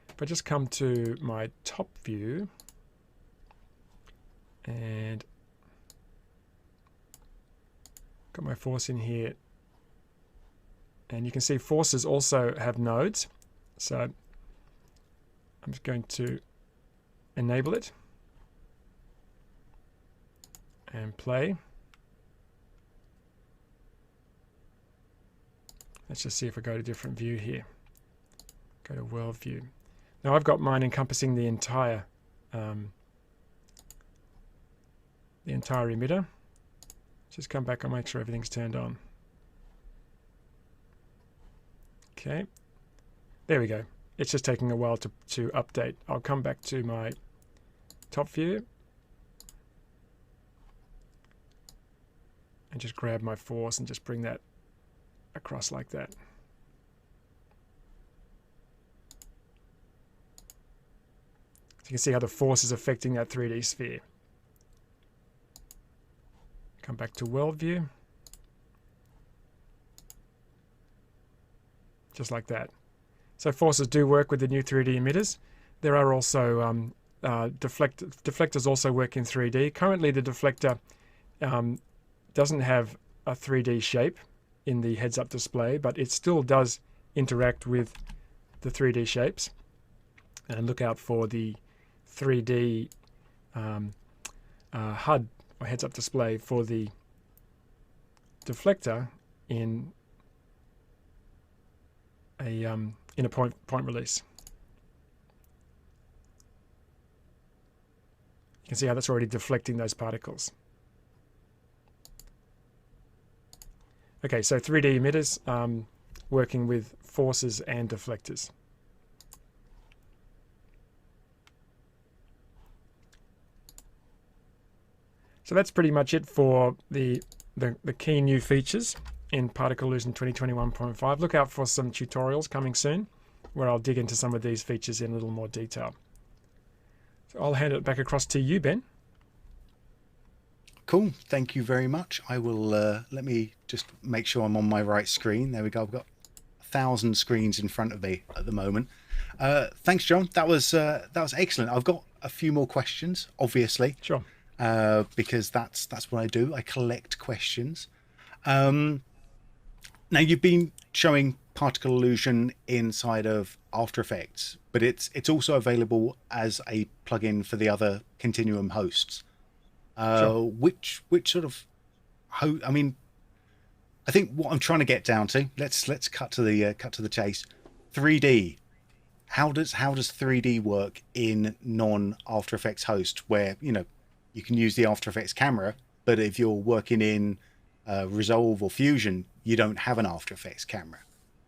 if I just come to my top view and got my force in here, and you can see forces also have nodes. So I'm just going to enable it and play. Let's just see if I go to a different view here. Go to world view. Now I've got mine encompassing the entire emitter. Just come back and make sure everything's turned on. Okay, there we go. It's just taking a while to update. I'll come back to my top view and just grab my force and just bring that across like that. So you can see how the force is affecting that 3D sphere. Come back to world view. Just like that. So forces do work with the new 3D emitters. There are also deflectors also work in 3D. Currently the deflector doesn't have a 3D shape in the heads-up display, but it still does interact with the 3D shapes. And look out for the 3D HUD or heads-up display for the deflector in a point release. You can see how that's already deflecting those particles. Okay, so 3D emitters working with forces and deflectors. So that's pretty much it for the key new features in Particle Illusion 2021.5. Look out for some tutorials coming soon where I'll dig into some of these features in a little more detail. So I'll hand it back across to you, Ben. Cool, thank you very much. I will let me just make sure I'm on my right screen. There we go. I've got 1,000 screens in front of me at the moment. Thanks, John. That was excellent. I've got a few more questions, obviously. Sure. Because that's what I do. I collect questions. Now you've been showing Particle Illusion inside of After Effects, but it's also available as a plugin for the other Continuum hosts. Sure. Which sort of I mean, I think what I'm trying to get down to, let's cut to the chase. 3D. How does 3D work in non After Effects host where, you know, you can use the After Effects camera, but if you're working in Resolve or Fusion, you don't have an After Effects camera.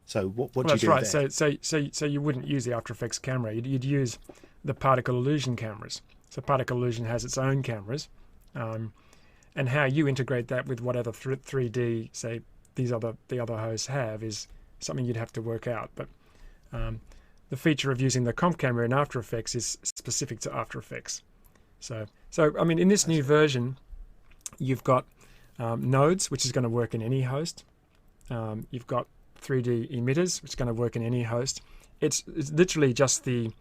So what do you do there? That's right. So you wouldn't use the After Effects camera. You'd use the Particle Illusion cameras. So Particle Illusion has its own cameras, and how you integrate that with whatever 3D, say the other hosts have, is something you'd have to work out. But the feature of using the comp camera in After Effects is specific to After Effects. So I mean, in this new version, you've got nodes, which is going to work in any host. You've got 3D emitters, which is going to work in any host. It's literally just the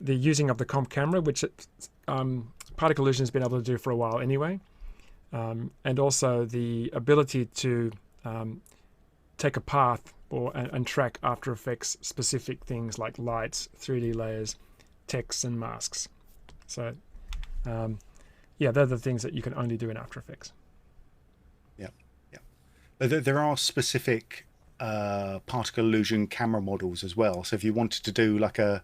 using of the comp camera, which Particle Illusion has been able to do for a while anyway, and also the ability to take a path and track After Effects specific things like lights, 3D layers, texts, and masks. So, yeah, they're the things that you can only do in After Effects. Yeah, yeah. There are specific particle illusion camera models as well. So if you wanted to do like a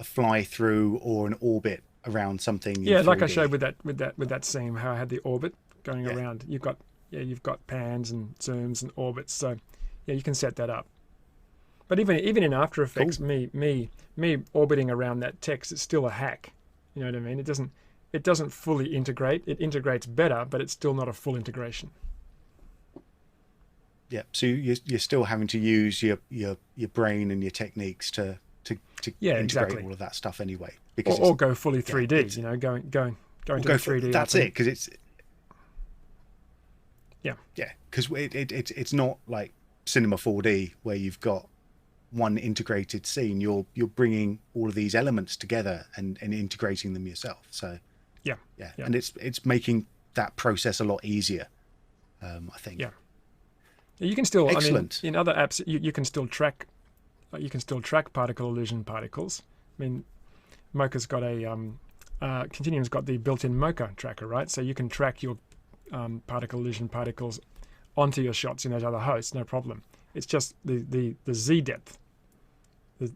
fly through or an orbit around something, in yeah, like 3D. I showed with that scene, how I had the orbit going around. You've got pans and zooms and orbits. So yeah, you can set that up. But even in After Effects, cool. me orbiting around that text is still a hack. You know what I mean? It doesn't fully integrate. It integrates better, but it's still not a full integration. Yeah, so you're still having to use your brain and your techniques to integrate exactly. all of that stuff anyway. Because or go fully 3D. You know, going to the 3D. That's it, because it's yeah, because it's not like Cinema 4D where you've got one integrated scene. You're bringing all of these elements together and integrating them yourself. So yeah, and it's making that process a lot easier. I think. Yeah. You can still, excellent. I mean, in other apps, you can still track. You can still track particle illusion particles. I mean, Mocha's got Continuum's got the built-in Mocha tracker, right? So you can track your particle illusion particles onto your shots in those other hosts, no problem. It's just the Z depth, the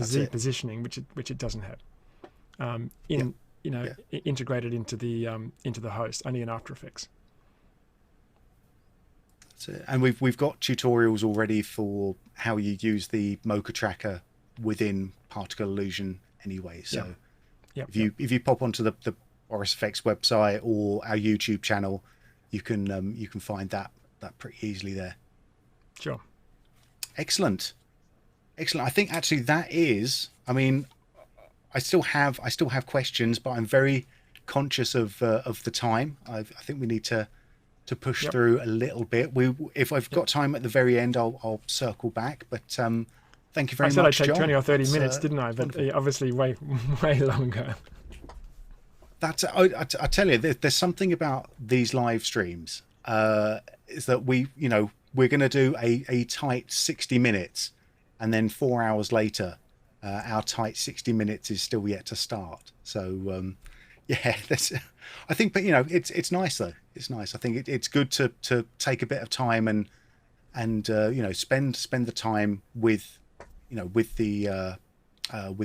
Z positioning, which it doesn't have, integrated into the host, only in After Effects. And we've got tutorials already for how you use the Mocha tracker within particle illusion anyway. So if you pop onto the Boris FX website or our YouTube channel, you can find that pretty easily there. Sure. Excellent. I think actually that is. I mean, I still have questions, but I'm very conscious of the time. I think we need to push through a little bit. If I've got time at the very end, I'll circle back. But thank you very much, John. I said I'd take 20 or 30 minutes, didn't I? But obviously way longer. That's I tell you, there's something about these live streams. Is that we're going to do a tight 60 minutes, and then 4 hours later, our tight 60 minutes is still yet to start. So I think, but it's nice though. It's nice. I think it's good to take a bit of time and spend the time with the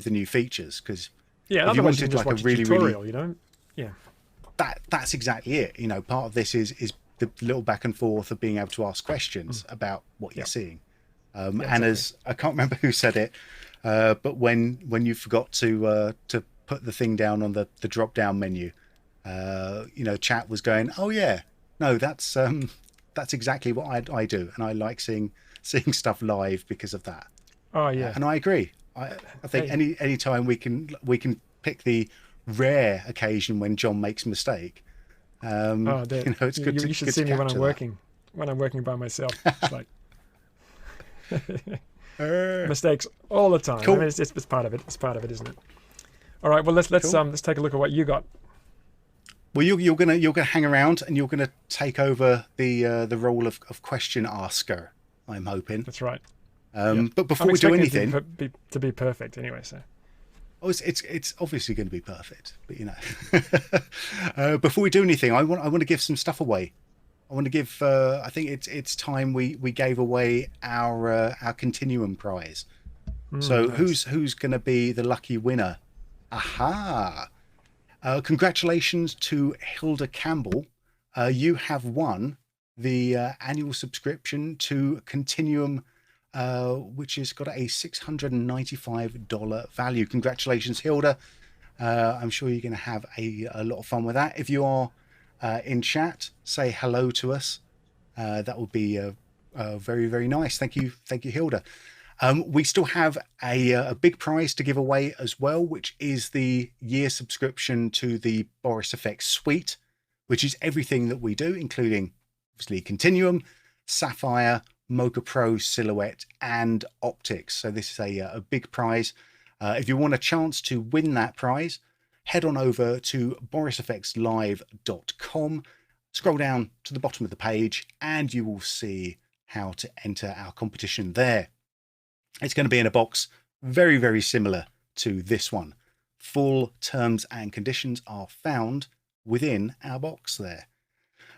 new features, because if you wanted like a really tutorial, that's exactly it. Part of this is the little back and forth of being able to ask questions about what you're seeing. And as I can't remember who said it, but when you forgot to put the thing down on the drop down menu, chat was going, oh yeah, no, that's exactly what I do, and I like seeing stuff live because of that. Oh yeah, and I agree. I think any time we can pick the rare occasion when John makes a mistake. It's good. You should see me when I'm working. When I'm working by myself, it's like mistakes all the time. Cool. I mean, it's part of it. It's part of it, isn't it? All right. Well, let's take a look at what you got. Well, you're gonna hang around and you're gonna take over the role of question asker. I'm hoping. That's right. But before we do anything, to be perfect anyway. So. Oh, it's obviously going to be perfect, but before we do anything, I want to give some stuff away. I want to give. I think it's time we gave away our Continuum prize. So nice. Who's going to be the lucky winner? Aha! Congratulations to Hilda Campbell. You have won the annual subscription to Continuum, which has got a $695 value. Congratulations, Hilda. I'm sure you're going to have a lot of fun with that. If you are in chat, say hello to us. That would be very, very nice. Thank you, Hilda. We still have a big prize to give away as well, which is the year subscription to the Boris FX suite, which is everything that we do, including obviously Continuum, Sapphire, Mocha Pro, Silhouette, and Optics. So this is a big prize. If you want a chance to win that prize, head on over to borisfxlive.com, scroll down to the bottom of the page, and you will see how to enter our competition there. It's going to be in a box very, very similar to this one. Full terms and conditions are found within our box there.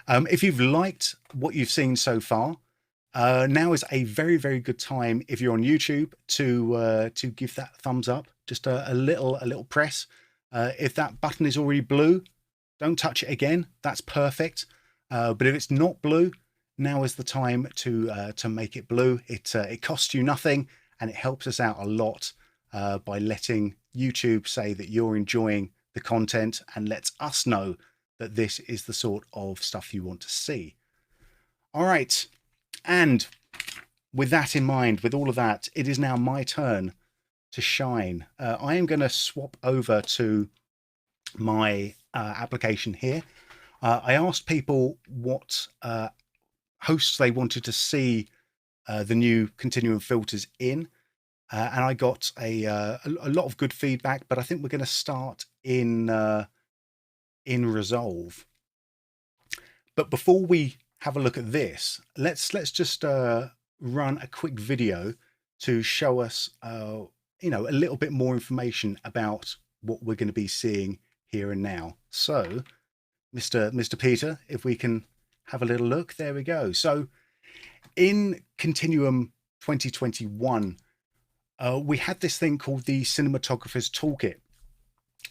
If you've liked what you've seen so far, now is a very, very good time, if you're on YouTube, to give that thumbs up. Just a little press. If that button is already blue, don't touch it again. That's perfect. But if it's not blue, now is the time to make it blue. It costs you nothing, and it helps us out a lot by letting YouTube say that you're enjoying the content and lets us know that this is the sort of stuff you want to see. All right. And with that in mind, with all of that, it is now my turn to shine. I am going to swap over to my application here. I asked people what hosts they wanted to see the new Continuum filters in, and I got a lot of good feedback. But I think we're going to start in Resolve. But before we have a look at this, let's just run a quick video to show us a little bit more information about what we're going to be seeing here and now. So Mr. Peter, if we can have a little look, there we go. So in Continuum 2021, we had this thing called the Cinematographer's Toolkit.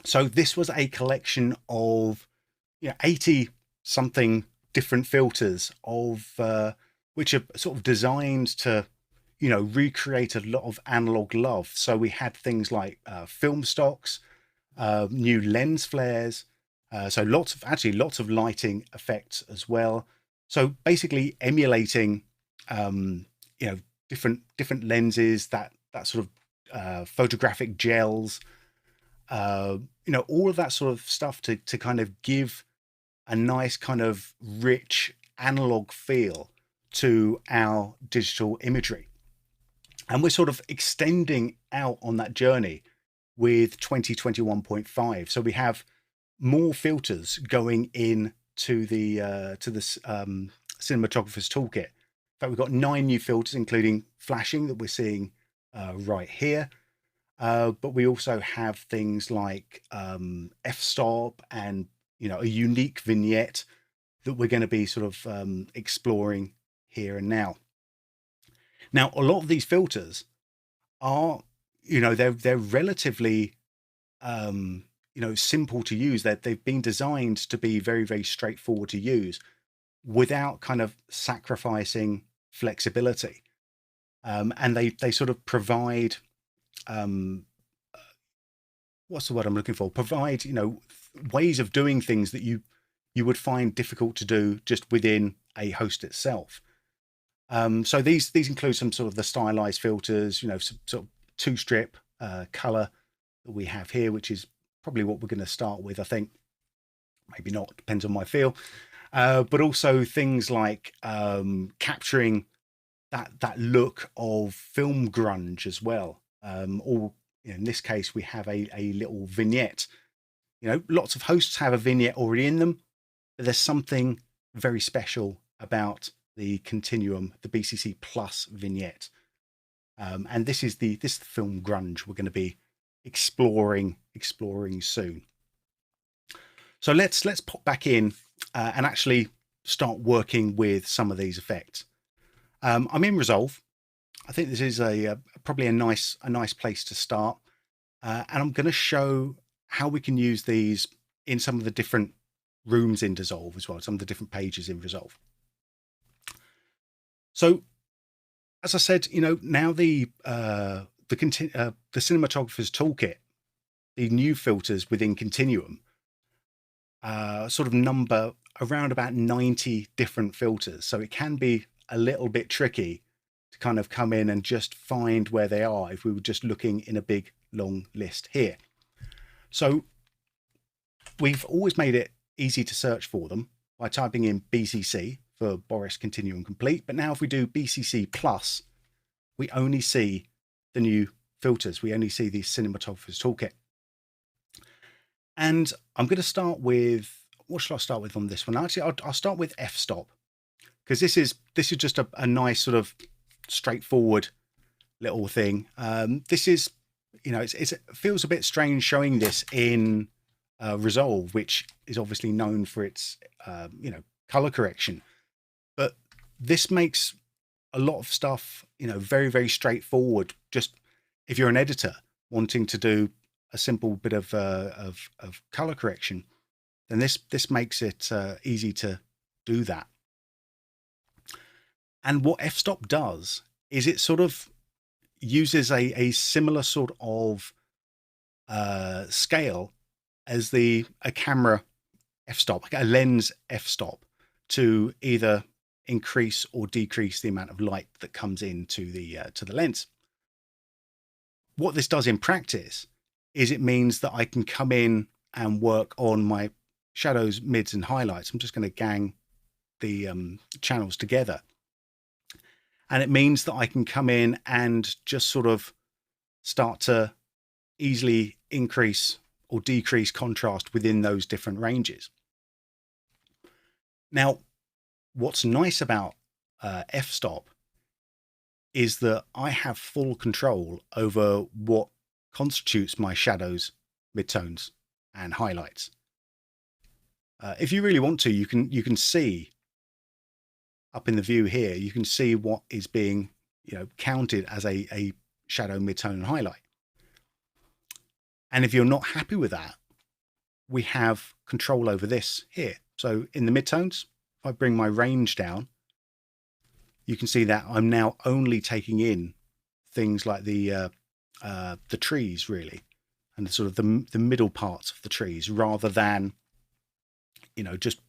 So this was a collection of 80 something different filters of which are sort of designed to recreate a lot of analog love. So we had things like film stocks, new lens flares, so lots of lighting effects as well. So basically emulating different lenses, that sort of photographic gels, all of that sort of stuff to kind of give a nice kind of rich analog feel to our digital imagery. And we're sort of extending out on that journey with 2021.5. So we have more filters going in to the Cinematographer's Toolkit. In fact, we've got 9 new filters, including flashing that we're seeing right here. But we also have things like f-stop and a unique vignette that we're going to be sort of exploring here and now. Now, a lot of these filters are, they're relatively, simple to use. They've been designed to be very, very straightforward to use without kind of sacrificing flexibility. And they sort of provide, what's the word I'm looking for? Provide, ways of doing things that you would find difficult to do just within a host itself. So these include some sort of the stylized filters, some sort of 2-strip color that we have here, which is probably what we're going to start with. I think maybe not, depends on my feel. But also things like capturing that look of film grunge as well. Or in this case, we have a little vignette. Lots of hosts have a vignette already in them, but there's something very special about the Continuum, the BCC Plus vignette. And this is the film grunge we're going to be exploring soon. So let's pop back in and actually start working with some of these effects. I'm in Resolve. I think this is probably a nice place to start. And I'm going to show how we can use these in some of the different rooms in Resolve as well, some of the different pages in Resolve. So, as I said, now the Cinematographer's Toolkit, the new filters within Continuum, sort of number around about 90 different filters. So it can be a little bit tricky to kind of come in and just find where they are if we were just looking in a big long list here. So we've always made it easy to search for them by typing in BCC for Boris Continuum Complete. But now if we do BCC Plus, we only see the new filters. We only see the Cinematographer's Toolkit. And I'm going to start with, what shall I start with on this one? Actually, I'll start with f-stop, because this is just a nice sort of straightforward little thing. This is, it feels a bit strange showing this in Resolve, which is obviously known for its color correction, but this makes a lot of stuff very, very straightforward. Just if you're an editor wanting to do a simple bit of color correction, then this makes it easy to do that. And what f-stop does is it sort of uses a similar sort of scale as a camera f-stop, like a lens f-stop, to either increase or decrease the amount of light that comes into the lens. What this does in practice is it means that I can come in and work on my shadows, mids, and highlights. I'm just going to gang the channels together. And it means that I can come in and just sort of start to easily increase or decrease contrast within those different ranges. Now, what's nice about f-stop is that I have full control over what constitutes my shadows, midtones, and highlights. If you really want to, you can see up in the view here, you can see what is being counted as a shadow, midtone, and highlight. And if you're not happy with that, we have control over this here. So in the midtones, if I bring my range down, you can see that I'm now only taking in things like the trees, really, and sort of the middle parts of the trees, rather than just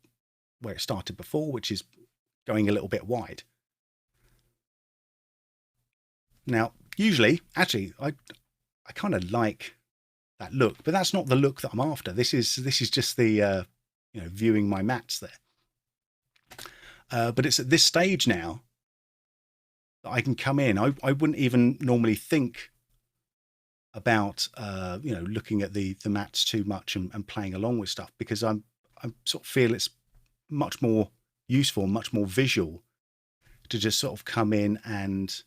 where it started before, which is going a little bit wide. Now, usually, actually, I kind of like that look, but that's not the look that I'm after. This is just the viewing my mats there. But it's at this stage now that I can come in. I wouldn't even normally think about looking at the mats too much and playing along with stuff, because I sort of feel it's much more useful, much more visual, to just sort of come in and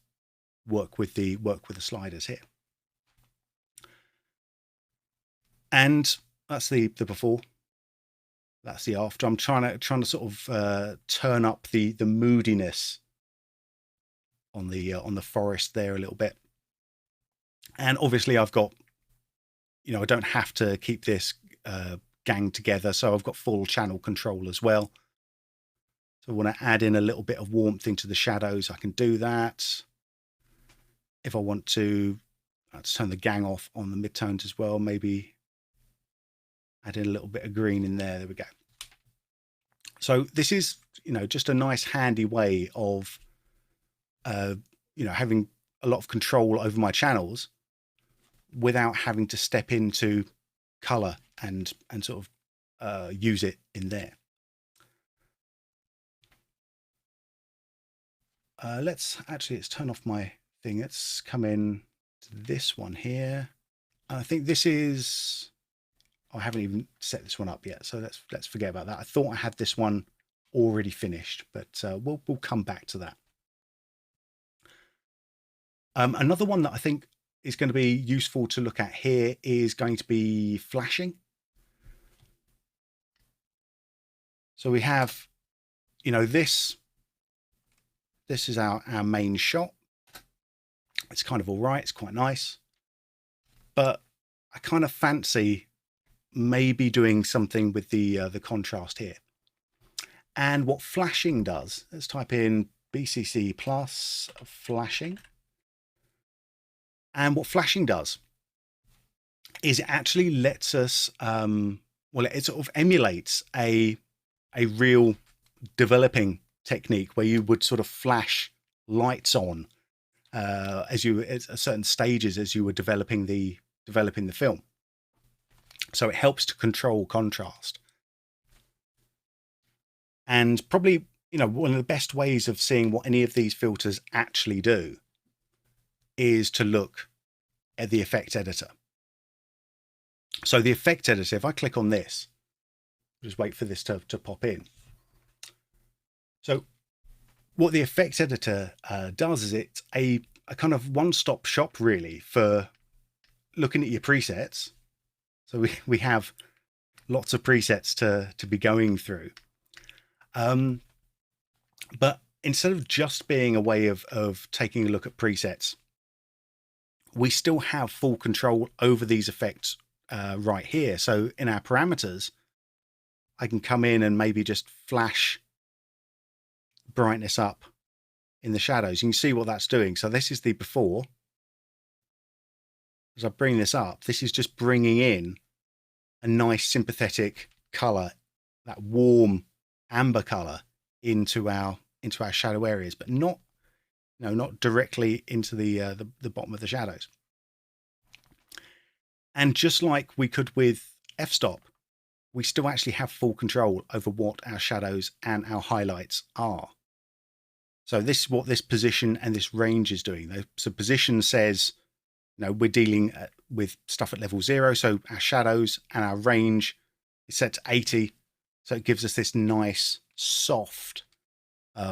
work with the sliders here. And that's the before. That's the after. I'm trying to sort of turn up the moodiness on the forest there a little bit. And obviously I've got, I don't have to keep this ganged together, so I've got full channel control as well. So I want to add in a little bit of warmth into the shadows, I can do that. If I want to, let's turn the gang off on the midtones as well, maybe add in a little bit of green in there. There we go. So this is, just a nice handy way of, having a lot of control over my channels without having to step into color and sort of use it in there. Let's turn off my thing. Let's come in to this one here. I think this is, I haven't even set this one up yet, so let's forget about that. I thought I had this one already finished, but we'll come back to that. Another one that I think is going to be useful to look at here is going to be flashing. So we have, this is our main shot. It's kind of all right. It's quite nice, but I kind of fancy maybe doing something with the contrast here. And what flashing does, let's type in BCC plus flashing. And what flashing does is it actually lets us, it sort of emulates a real developing technique where you would sort of flash lights on at certain stages as you were developing the film. So it helps to control contrast. And probably, one of the best ways of seeing what any of these filters actually do is to look at the effect editor. So the effect editor, if I click on this, just wait for this to pop in. So what the effects editor does is it's a kind of one-stop shop really for looking at your presets. So we have lots of presets to be going through. But instead of just being a way of taking a look at presets, we still have full control over these effects right here. So in our parameters, I can come in and maybe just flash brightness up in the shadows. You can see what that's doing. So this is the before. As I bring this up, this is just bringing in a nice sympathetic color, that warm amber color into our shadow areas, but not directly into the bottom of the shadows. And just like we could with f-stop, we still actually have full control over what our shadows and our highlights are. So this is what this position and this range is doing. So position says, we're dealing with stuff at level 0. So our shadows and our range is set to 80. So it gives us this nice soft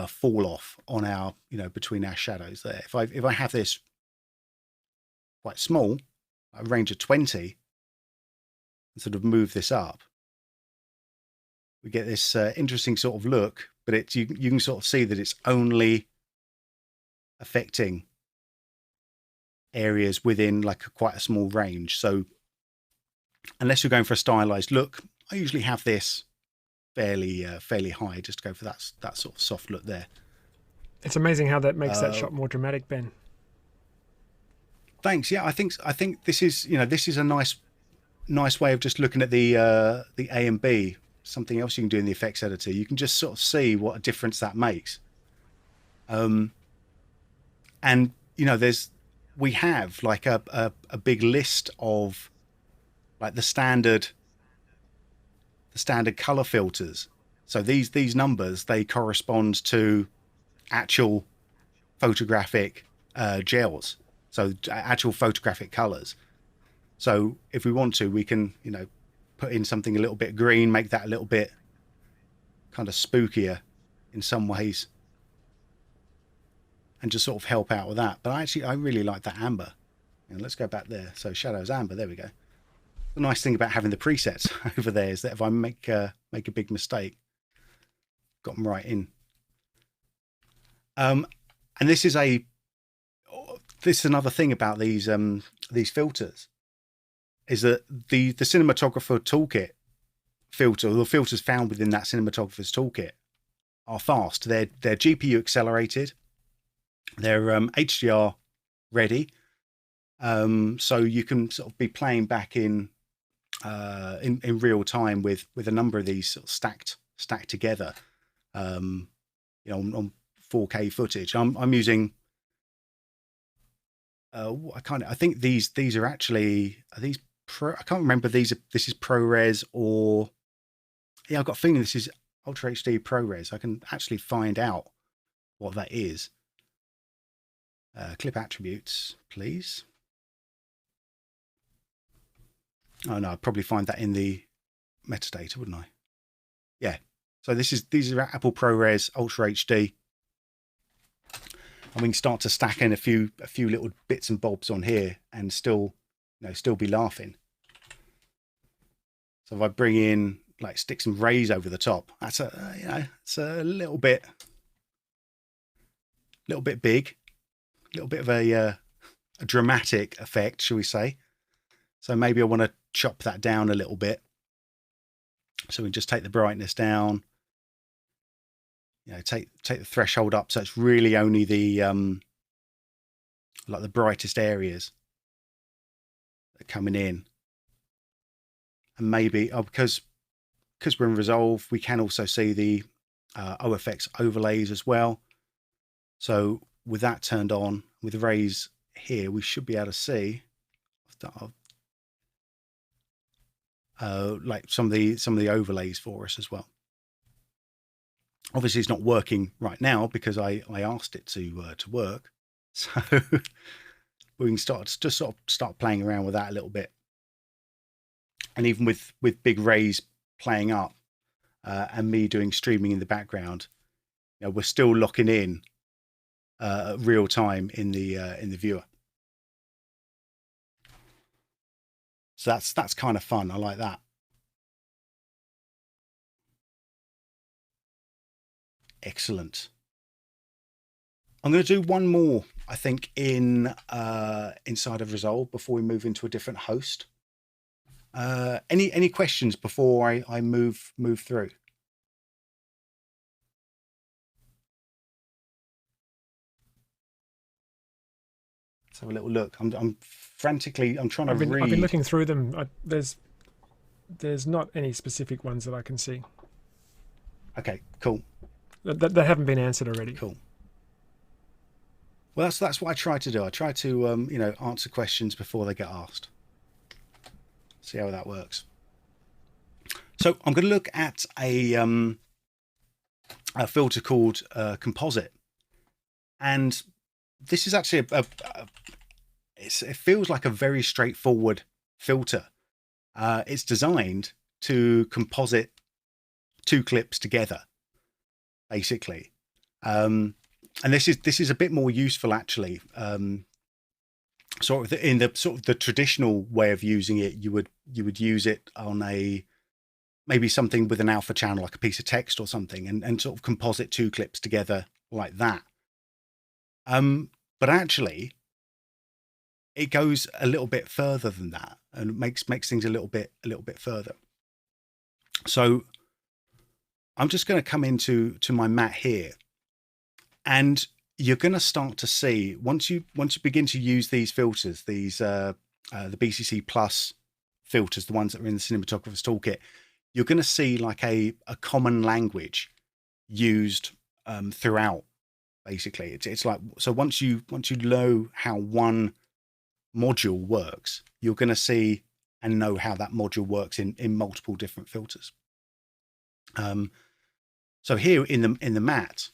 fall off on our, between our shadows there. If I have this quite small, a range of 20, and sort of move this up, we get this interesting sort of look, but you can sort of see that it's only affecting areas within like quite a small range. So unless you're going for a stylized look, I usually have this fairly high, just to go for that sort of soft look there. It's amazing how that makes that shot more dramatic, Ben. Thanks. Yeah, I think this is a nice way of just looking at the A and B. Something else you can do in the effects editor. You can just sort of see what a difference that makes. And we have like a big list of like the standard color filters. So these numbers, they correspond to actual photographic gels. So actual photographic colors. So if we want to, we can, put in something a little bit green, make that a little bit kind of spookier in some ways, and just sort of help out with that. But I really like that amber. Let's go back there. So shadows amber, there we go. The nice thing about having the presets over there is that if I make a big mistake, got them right in. And this is another thing about these filters, is that the cinematographer toolkit filter, the filters found within that cinematographer's toolkit, are fast. They're GPU accelerated. They're HDR ready. So you can sort of be playing back in real time with a number of these sort of stacked together, on 4K footage. I'm using I think these are actually, are these I can't remember this is ProRes or, I've got a feeling this is Ultra HD ProRes. I can actually find out what that is. Clip attributes, please. Oh no, I'd probably find that in the metadata, wouldn't I? Yeah. So these are Apple ProRes Ultra HD. And we can start to stack in a few little bits and bobs on here and still be laughing. So if I bring in, stick some rays over the top, that's it's a little bit big, a little bit of a dramatic effect, shall we say? So maybe I want to chop that down a little bit. So we just take the brightness down. Take the threshold up, so it's really only the the brightest areas that are coming in. And maybe because we're in Resolve, we can also see the OFX overlays as well. So with that turned on, with rays here, we should be able to see some of the overlays for us as well. Obviously, it's not working right now because I asked it to work. So we can start playing around with that a little bit. And even with big rays playing up and me doing streaming in the background, we're still locking in real time in the viewer. So that's kind of fun. I like that. Excellent. I'm going to do one more, I think, in inside of Resolve before we move into a different host. Any questions before I move through? Let's have a little look. I'm frantically. I'm trying to read. I've been looking through them. There's not any specific ones that I can see. Okay, cool. That haven't been answered already. Cool. Well, that's what I try to do. I try to answer questions before they get asked. See how that works. So I'm going to look at a filter called Composite, and this is actually it feels like a very straightforward filter. It's designed to composite two clips together, basically, and this is a bit more useful actually. Sort of in the traditional way of using it, you would use it on maybe something with an alpha channel, like a piece of text or something, and sort of composite two clips together like that. But actually, it goes a little bit further than that, and makes things a little bit further. So I'm just going to come into my mat here, and you're going to start to see once you begin to use these filters, these the BCC Plus filters, the ones that are in the cinematographer's toolkit, you're going to see like a common language used throughout. Basically, it's like, so once you know how one module works, you're going to see and know how that module works in multiple different filters. So here in the mat,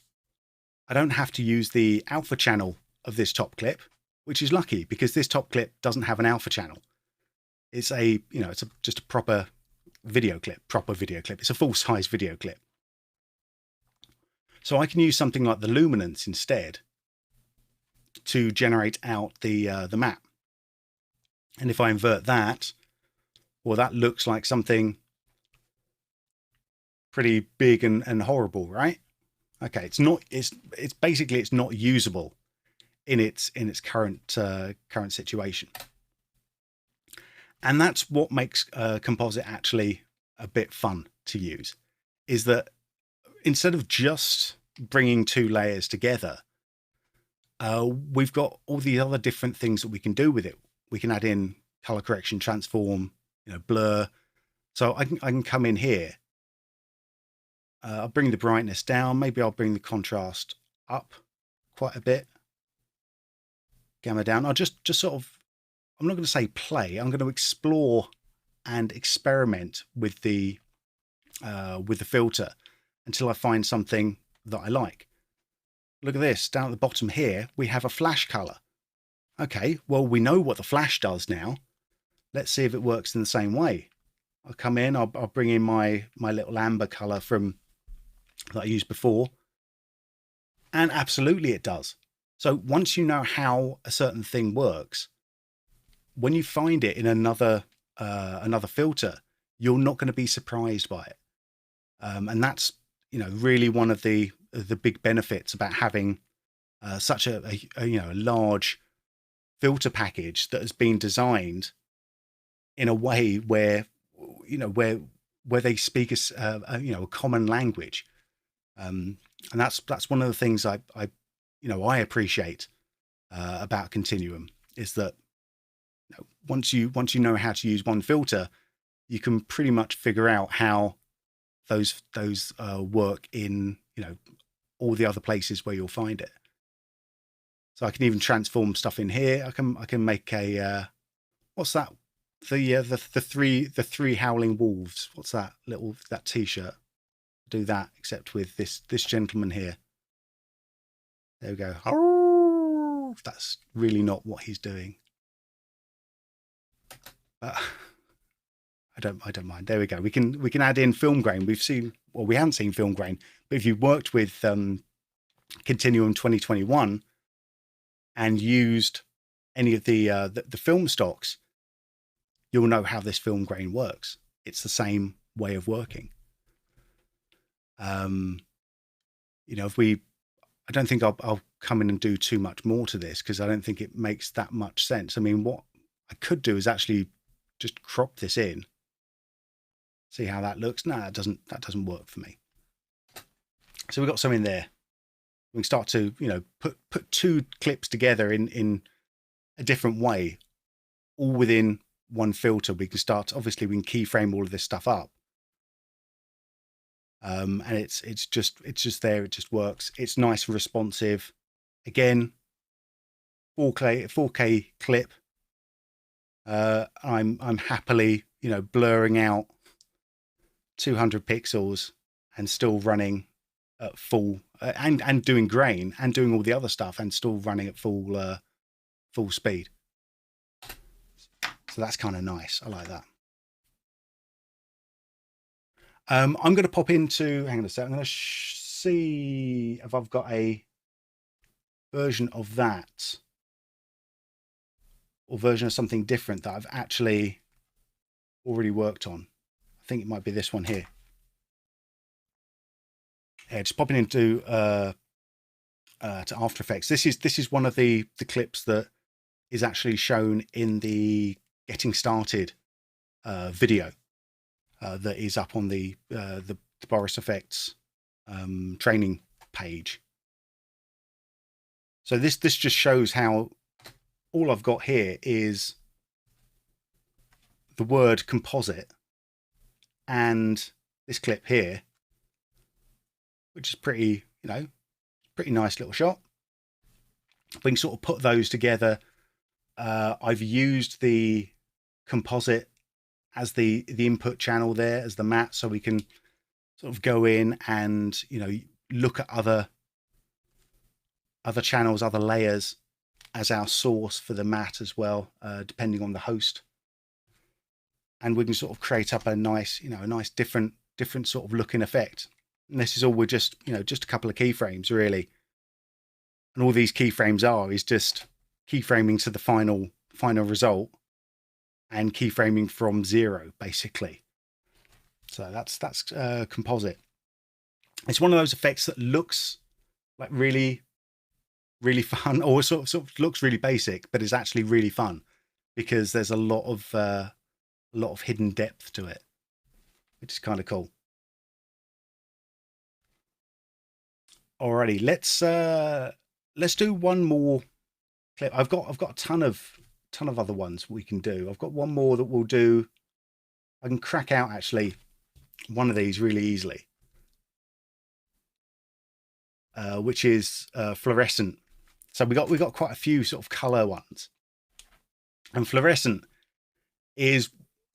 I don't have to use the alpha channel of this top clip, which is lucky because this top clip doesn't have an alpha channel. It's just a proper video clip. It's a full size video clip. So I can use something like the luminance instead to generate out the map. And if I invert that, well, that looks like something pretty big and horrible, right? Okay, it's basically not usable in its current situation. And that's what makes Composite actually a bit fun to use, is that instead of just bringing two layers together, we've got all the other different things that we can do with it. We can add in color correction, transform, blur. So I can come in here. I'll bring the brightness down. Maybe I'll bring the contrast up quite a bit. Gamma down. I'll just sort of, I'm not going to say play. I'm going to explore and experiment with the filter until I find something that I like. Look at this. Down at the bottom here, we have a flash color. Okay, well, we know what the flash does now. Let's see if it works in the same way. I'll come in, I'll bring in my little amber color that I used before. And absolutely it does. So once you know how a certain thing works, when you find it in another filter, you're not going to be surprised by it. And that's, really one of the big benefits about having such a large filter package that has been designed in a way where they speak a common language. And that's one of the things I appreciate about Continuum, is that once you know how to use one filter, you can pretty much figure out how those work in all the other places where you'll find it. So I can even transform stuff in here. I can make a what's that? The three howling wolves. What's that T-shirt? Do that, except with this gentleman here. There we go. Oh, that's really not what he's doing. I don't mind. There we go. We can add in film grain. We haven't seen film grain, but if you've worked with Continuum 2021 and used any of the film stocks, you'll know how this film grain works. It's the same way of working. You know, I don't think I'll come in and do too much more to this because I don't think it makes that much sense. I mean, what I could do is actually just crop this in, see how that looks. No, that doesn't work for me. So we've got some in there. We can start to, you know, put two clips together in a different way, all within one filter. We can start, obviously we can keyframe all of this stuff up. And it's just there. It just works. It's nice and responsive. Again, 4K clip. I'm happily, you know, blurring out 200 pixels and still running at full and doing grain and doing all the other stuff and still running at full speed. So that's kind of nice. I like that. I'm going to pop into, hang on a sec, I'm going to see if I've got a version of that or version of something different that I've actually already worked on. I think it might be this one here. Yeah, just popping into to After Effects. This is one of the clips that is actually shown in the Getting Started video. That is up on the Boris FX training page. So this just shows how all I've got here is the word composite and this clip here, which is pretty, you know, pretty nice little shot. We can sort of put those together. I've used the composite as the input channel there as the matte, so we can sort of go in and, you know, look at other channels, other layers as our source for the matte as well, depending on the host. And we can sort of create up a nice, you know, a nice different sort of looking effect. And this is all with just, you know, just a couple of keyframes really. And all these keyframes is just keyframing to the final result and keyframing from 0 basically. So that's composite. It's one of those effects that looks like really fun, or sort of looks really basic, but is actually really fun because there's a lot of hidden depth to it, which is kind of cool. Alrighty, let's do one more clip. I've got a ton of other ones we can do. I've got one more that we'll do. I can crack out actually one of these really easily, which is fluorescent. So we got quite a few sort of color ones, and fluorescent is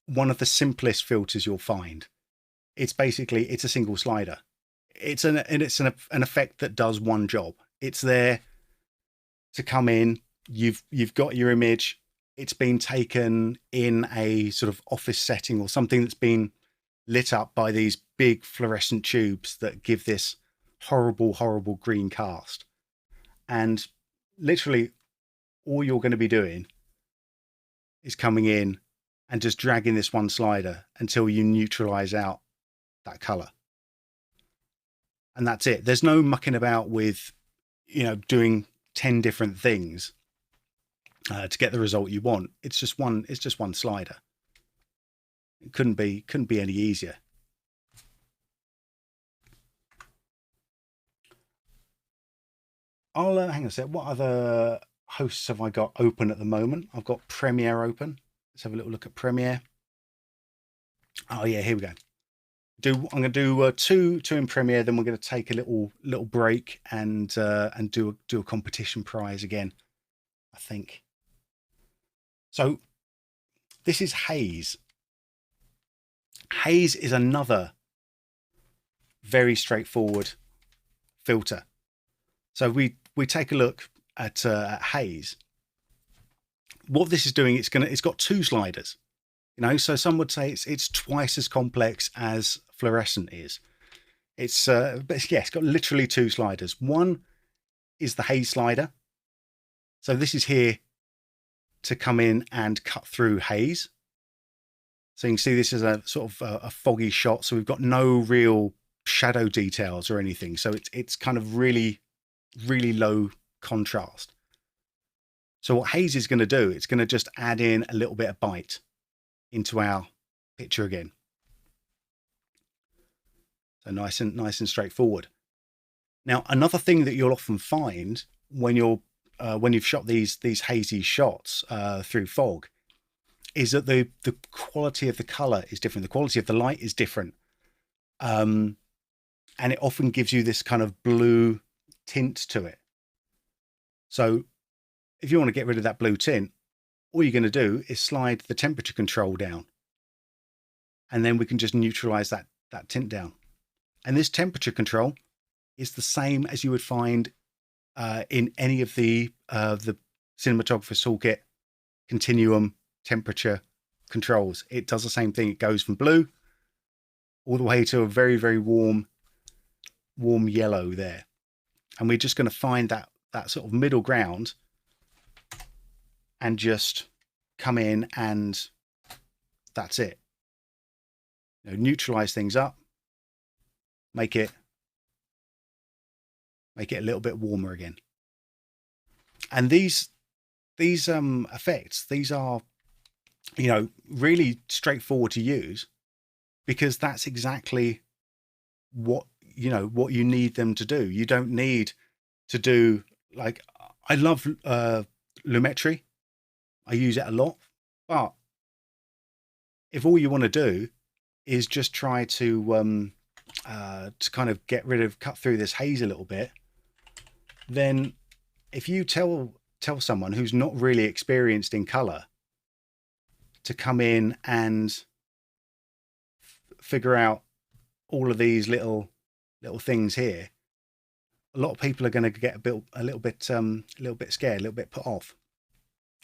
one of the simplest filters you'll find. It's basically, it's a single slider. It's an effect that does one job. It's there to come in. You've got your image. It's been taken in a sort of office setting or something that's been lit up by these big fluorescent tubes that give this horrible green cast. And literally all you're going to be doing is coming in and just dragging this one slider until you neutralize out that color. And that's it. There's no mucking about with, you know, doing 10 different things to get the result you want. It's just one slider. It couldn't be any easier. I'll hang on a sec. What other hosts have I got open at the moment? I've got Premiere open. Let's have a little look at Premiere. Oh yeah, here we go. I'm going to do two in Premiere. Then we're going to take a little break and do a competition prize again, I think. So this is Haze. Haze is another very straightforward filter. So we take a look at Haze. What this is doing, it's got two sliders. You know, so some would say it's twice as complex as fluorescent is. But yeah, it's got literally two sliders. One is the haze slider. So this is here to come in and cut through haze. So you can see this is a sort of a foggy shot. So we've got no real shadow details or anything. So it's kind of really, really low contrast. So what haze is going to do, it's going to just add in a little bit of bite into our picture again. So nice and straightforward. Now, another thing that you'll often find when you've shot these hazy shots through fog is that the quality of the color is different. The quality of the light is different. And it often gives you this kind of blue tint to it. So if you want to get rid of that blue tint, all you're going to do is slide the temperature control down. And then we can just neutralize that tint down. And this temperature control is the same as you would find in any of the cinematographer's toolkit Continuum temperature controls. It does the same thing. It goes from blue all the way to a very, very warm yellow there. And we're just going to find that sort of middle ground and just come in, and that's it. You know, neutralize things up, make it a little bit warmer again. And these effects, these are, you know, really straightforward to use, because that's exactly what you need them to do. You don't need to do, like, I love lumetri. I use it a lot, but if all you want to do is just try to kind of cut through this haze a little bit, then if you tell someone who's not really experienced in color to come in and figure out all of these little things here, a lot of people are going to get a little bit scared, a little bit put off.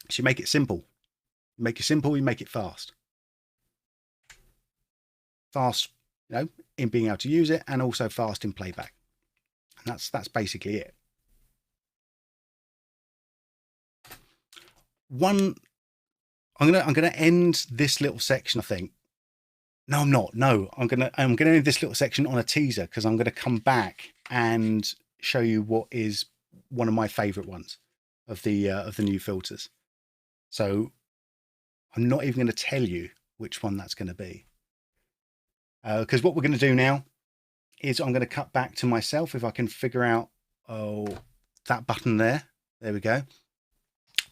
So you make it simple. You make it simple, you make it fast. Fast, you know, in being able to use it, and also fast in playback. And that's basically it. I'm gonna end this little section, I think. No, I'm not. No, I'm gonna end this little section on a teaser, because I'm gonna come back and show you what is one of my favorite ones of the new filters. So I'm not even going to tell you which one that's going to be, because what we're going to do now is I'm going to cut back to myself. If I can figure out that button there we go.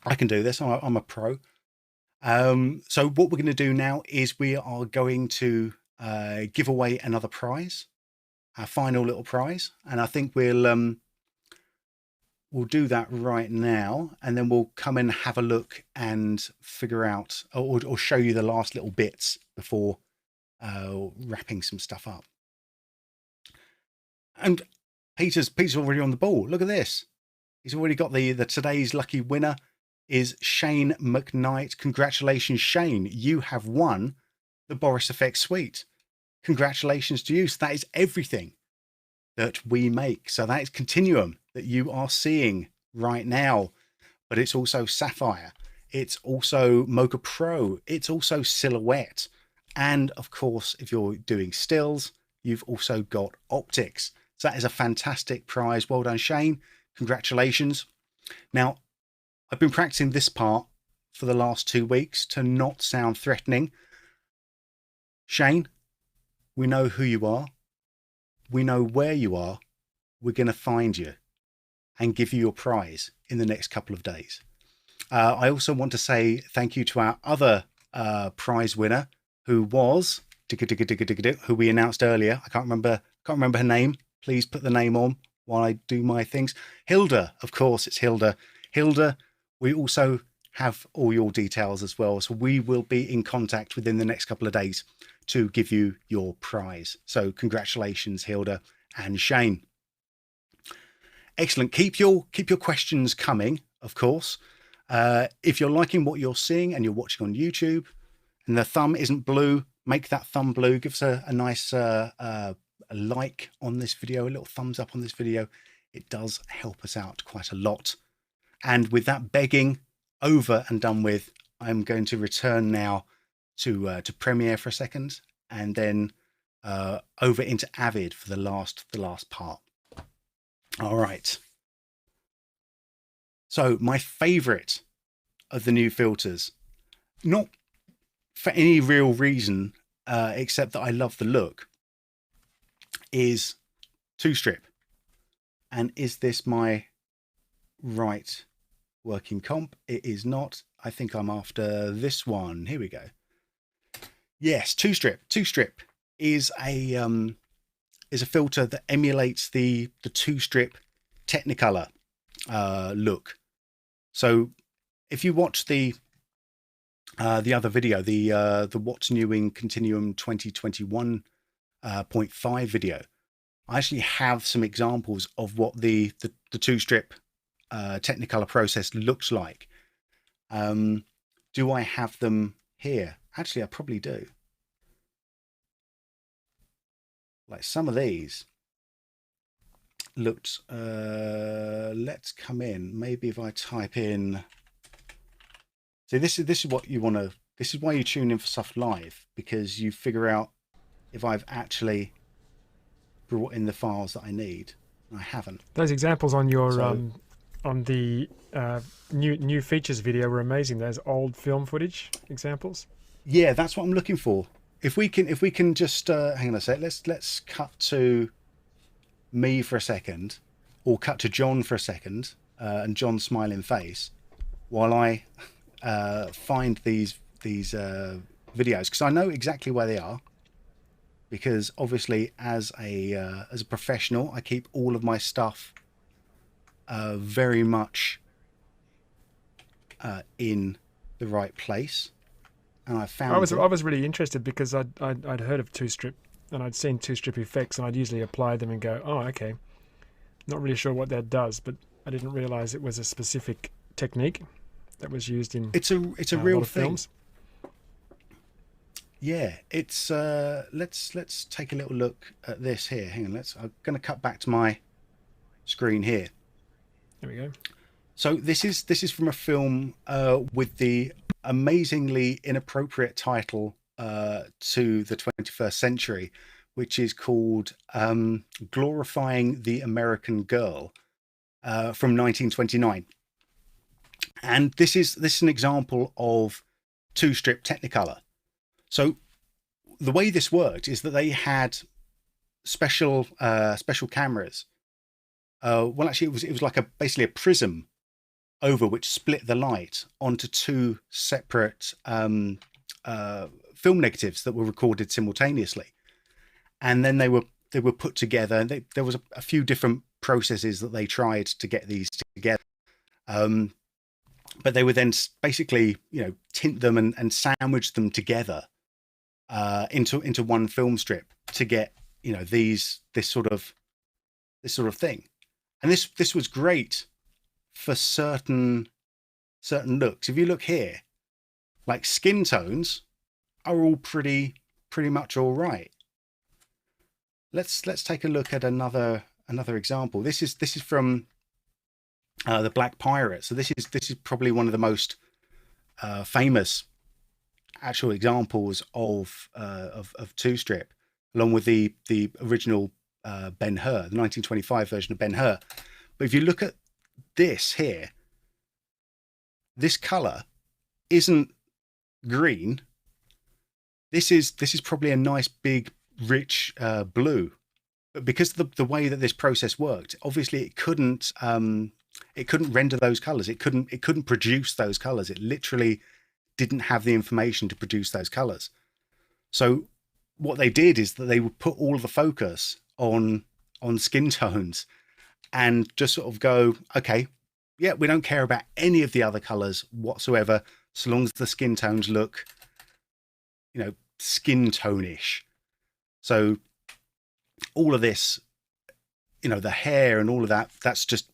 I can do this. I'm a pro. So what we're going to do now is we are going to give away another prize, our final little prize, and I think we'll do that right now, and then we'll come and have a look and figure out, or show you the last little bits before wrapping some stuff up. And Peter's already on the ball. Look at this. He's already got the today's lucky winner is Shane McKnight. Congratulations, Shane. You have won the Boris FX suite. Congratulations to you. So that is everything that we make. So that is Continuum that you are seeing right now, but it's also Sapphire, it's also Mocha Pro, it's also Silhouette, and of course, if you're doing stills, you've also got optics. So that is a fantastic prize. Well done, Shane. Congratulations. Now, I've been practicing this part for the last 2 weeks to not sound threatening. Shane, we know who you are, we know where you are, we're going to find you and give you your prize in the next couple of days. I also want to say thank you to our other prize winner, who was who we announced earlier. I can't remember her name. Please put the name on while I do my things. Hilda, of course, it's Hilda. Hilda, we also have all your details as well, so we will be in contact within the next couple of days to give you your prize. So congratulations, Hilda and Shane. Excellent. Keep your questions coming, of course. If you're liking what you're seeing and you're watching on YouTube and the thumb isn't blue, make that thumb blue. Give us a nice like on this video, a little thumbs up on this video. it does help us out quite a lot. And with that begging over and done with, I'm going to return now to Premiere for a second, and then over into Avid for the last part. All right. So my favorite of the new filters, not for any real reason except that I love the look, is Two Strip. And is this my right working comp? It is not. I think I'm after this one. Here we go. Yes, Two Strip. Two Strip is a filter that emulates the Two Strip Technicolor look. So if you watch the other video, the What's New in Continuum 2021.5 video, I actually have some examples of what the Two Strip Technicolor process looks like. Do I have them here? Actually, I probably do. Like some of these looked, let's come in. Maybe if I type in, see, this is what you want to, this is why you tune in for stuff live, because you figure out if I've actually brought in the files that I need. I haven't. Those examples on your on the new features video were amazing. Those old film footage examples. Yeah, that's what I'm looking for. If we can just hang on a sec. Let's cut to me for a second, or cut to John for a second, and John's smiling face, while I find these videos, because I know exactly where they are. Because obviously, as a professional, I keep all of my stuff very much in the right place. And I found I was really interested because I'd heard of Two Strip, and I'd seen Two Strip effects, and I'd usually apply them and go, oh, okay. Not really sure what that does, but I didn't realize it was a specific technique that was used in it's a real lot of thing. Films. Yeah, it's let's take a little look at this here. Hang on, I'm going to cut back to my screen here. There we go. So this is from a film with the amazingly inappropriate title to the 21st century, which is called Glorifying the American Girl from 1929. And this is an example of Two Strip Technicolor. So the way this worked is that they had special cameras. Well, actually, it was like basically a prism over which split the light onto two separate film negatives that were recorded simultaneously, and then they were put together. And there was a few different processes that they tried to get these together, but they would then basically, tint them and sandwich them together into one film strip to get this sort of thing. And this was great for certain looks. If you look here, like skin tones are all pretty much all right. Let's take a look at another example. This is from the Black Pirate. So this is probably one of the most famous actual examples of Two Strip, along with the original Ben-Hur, the 1925 version of Ben-Hur. But if you look at this here, this color isn't green. This is probably a nice big rich blue, but because of the way that this process worked, obviously it couldn't render those colors. It couldn't produce those colors. It literally didn't have the information to produce those colors. So what they did is that they would put all of the focus on skin tones and just sort of go, okay, yeah, we don't care about any of the other colors whatsoever, so long as the skin tones look, skin tone-ish. So all of this, the hair and all of that,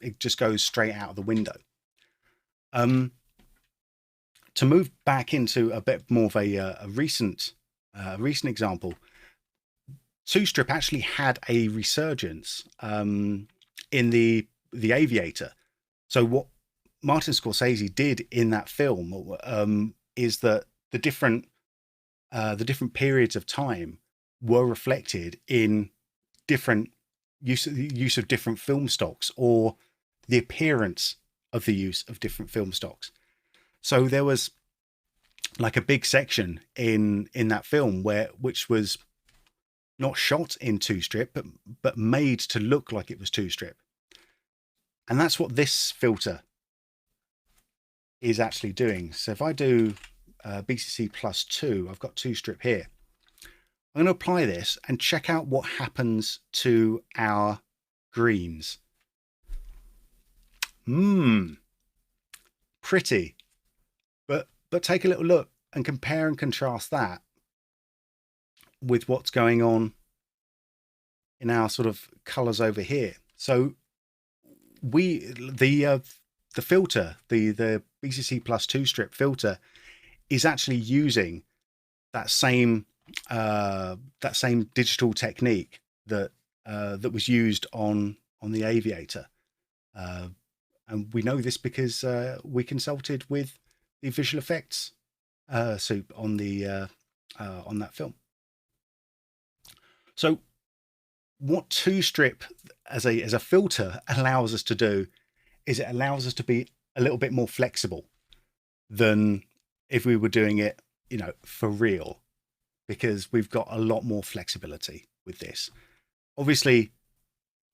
it just goes straight out of the window. To move back into a bit more of a recent example, Two Strip actually had a resurgence in the the Aviator. So what Martin Scorsese did in that film is that the different periods of time were reflected in different use of different film stocks, or the appearance of the use of different film stocks. So there was like a big section in that film which was not shot in 2-strip, but made to look like it was 2-strip. And that's what this filter is actually doing. So if I do BCC +2, I've got 2-strip here. I'm going to apply this and check out what happens to our greens. Pretty. But take a little look and compare and contrast that with what's going on in our sort of colors over here. So the filter, the BCC +2-strip filter, is actually using that same digital technique that was used on the Aviator, and we know this because we consulted with the visual effects soup on that film. So what 2-strip as a filter allows us to do is it allows us to be a little bit more flexible than if we were doing it, for real, because we've got a lot more flexibility with this. Obviously,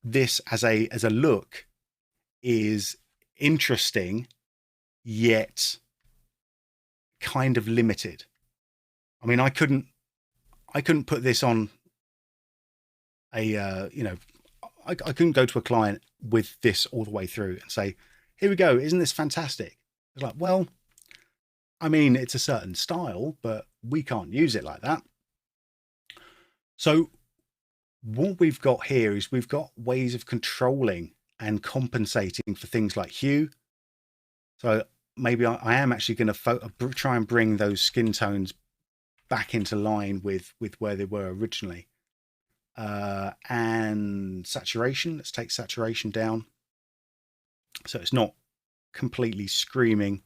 this as a look is interesting, yet kind of limited. I mean, I couldn't put this on I couldn't go to a client with this all the way through and say, here we go, isn't this fantastic? It's like, well, I mean, it's a certain style, but we can't use it like that. So what we've got here is we've got ways of controlling and compensating for things like hue. So maybe I am actually going to try and bring those skin tones back into line with where they were originally. And saturation, let's take saturation down so it's not completely screaming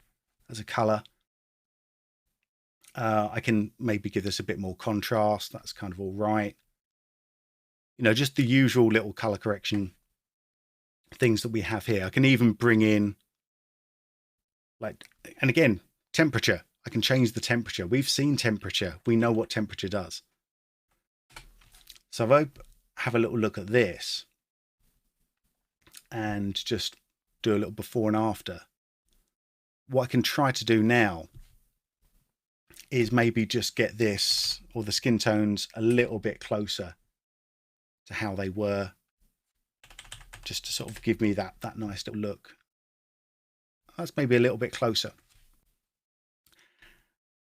as a color. I can maybe give this a bit more contrast. That's kind of all right. Just the usual little color correction things that we have here. I can even bring in and again, temperature. I can change the temperature. We've seen temperature. We know what temperature does. So if I have a little look at this and just do a little before and after, what I can try to do now is maybe just get this or the skin tones a little bit closer to how they were, just to sort of give me that nice little look. That's maybe a little bit closer.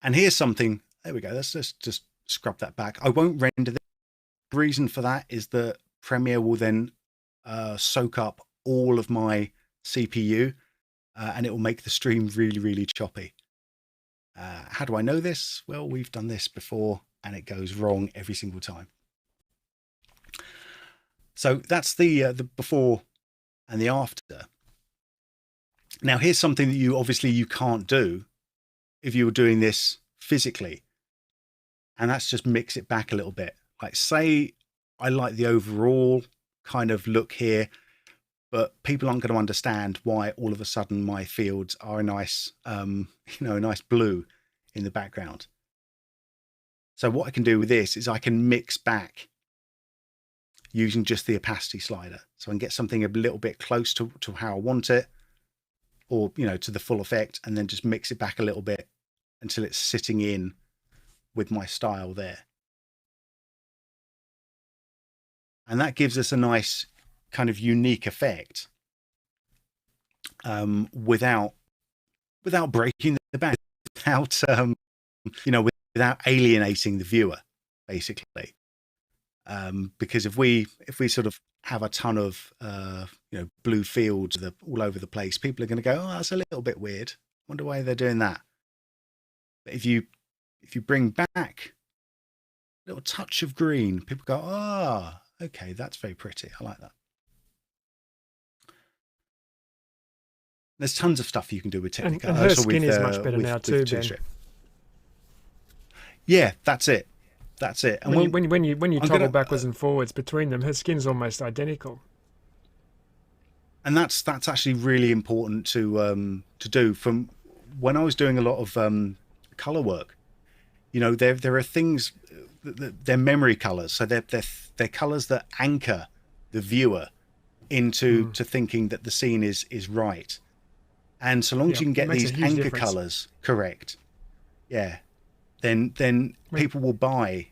And here's something, there we go, let's just scrub that back. I won't render this. The reason for that is that Premiere will then soak up all of my CPU and it will make the stream really, really choppy. How do I know this? Well, we've done this before and it goes wrong every single time. So that's the before and the after. Now here's something that you can't do if you were doing this physically, and that's just mix it back a little bit. Like, say I like the overall kind of look here, but people aren't going to understand why all of a sudden my fields are a nice, a nice blue in the background. So what I can do with this is I can mix back using just the opacity slider. So I can get something a little bit close to how I want it, or, to the full effect, and then just mix it back a little bit until it's sitting in with my style there. And that gives us a nice kind of unique effect without breaking the bank, without alienating the viewer, basically. Because if we sort of have a ton of blue fields all over the place, people are going to go, oh, that's a little bit weird. Wonder why they're doing that. But if you bring back a little touch of green, people go, okay, that's very pretty. I like that. There's tons of stuff you can do with Technicolor. And her skin is much better now too, Ben. Yeah, that's it. That's it. And when you toggle backwards and forwards between them, her skin's almost identical. And that's actually really important to do. From when I was doing a lot of color work, you know, there are things they're memory colors, so they're colors that anchor the viewer into to thinking that the scene is right. And so long as you can get these anchor colors correct, then people will buy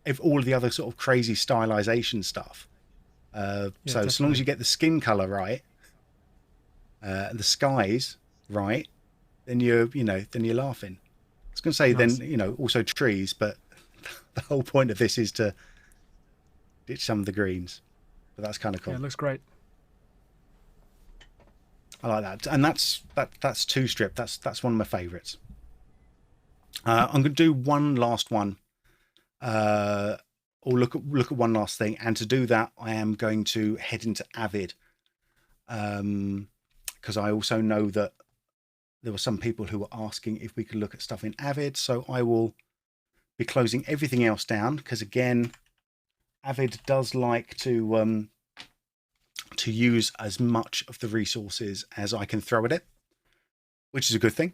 if all of the other sort of crazy stylization stuff. So long as you get the skin color right, the skies right, then you're laughing. I was going to say nice. Then, you know, also trees, but the whole point of this is to ditch some of the greens. But that's kind of cool. Yeah, it looks great. I like that, and that's two strip. That's one of my favorites. I'm going to do one last one, or look at one last thing, and to do that, I am going to head into Avid, because I also know that there were some people who were asking if we could look at stuff in Avid. So I will be closing everything else down, because again, Avid does like to use as much of the resources as I can throw at it, which is a good thing.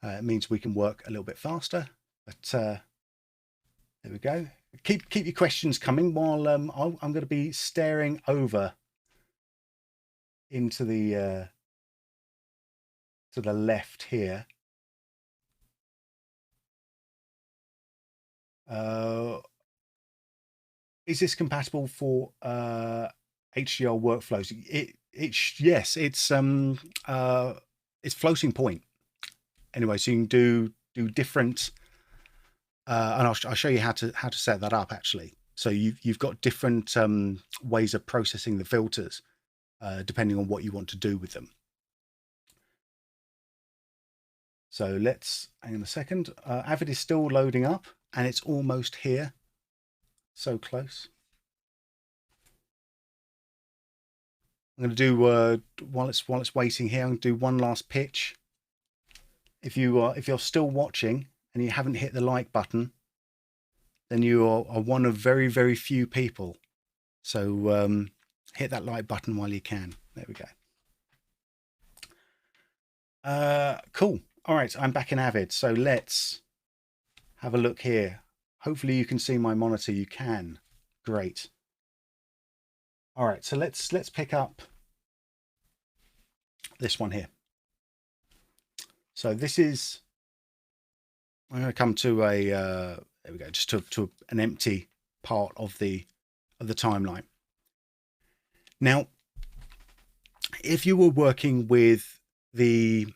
It means we can work a little bit faster. But there we go. Keep your questions coming while I'm going to be staring over into the to the left here. Is this compatible for HDR workflows? Yes, it's floating point. Anyway, so you can do different, and I'll show you how to set that up actually. So you've got different ways of processing the filters depending on what you want to do with them. So let's hang on a second. Avid is still loading up, and it's almost here. So close. I'm going to do while it's waiting here. I'm going to do one last pitch. If you're still watching and you haven't hit the like button, then you are one of very, very few people. So hit that like button while you can. There we go. Cool. All right, I'm back in Avid. So let's have a look here. Hopefully you can see my monitor. You can. Great. All right, so let's pick up this one here. So this is, I'm going to come to a there we go, just to an empty part of the timeline. Now, if you were working with the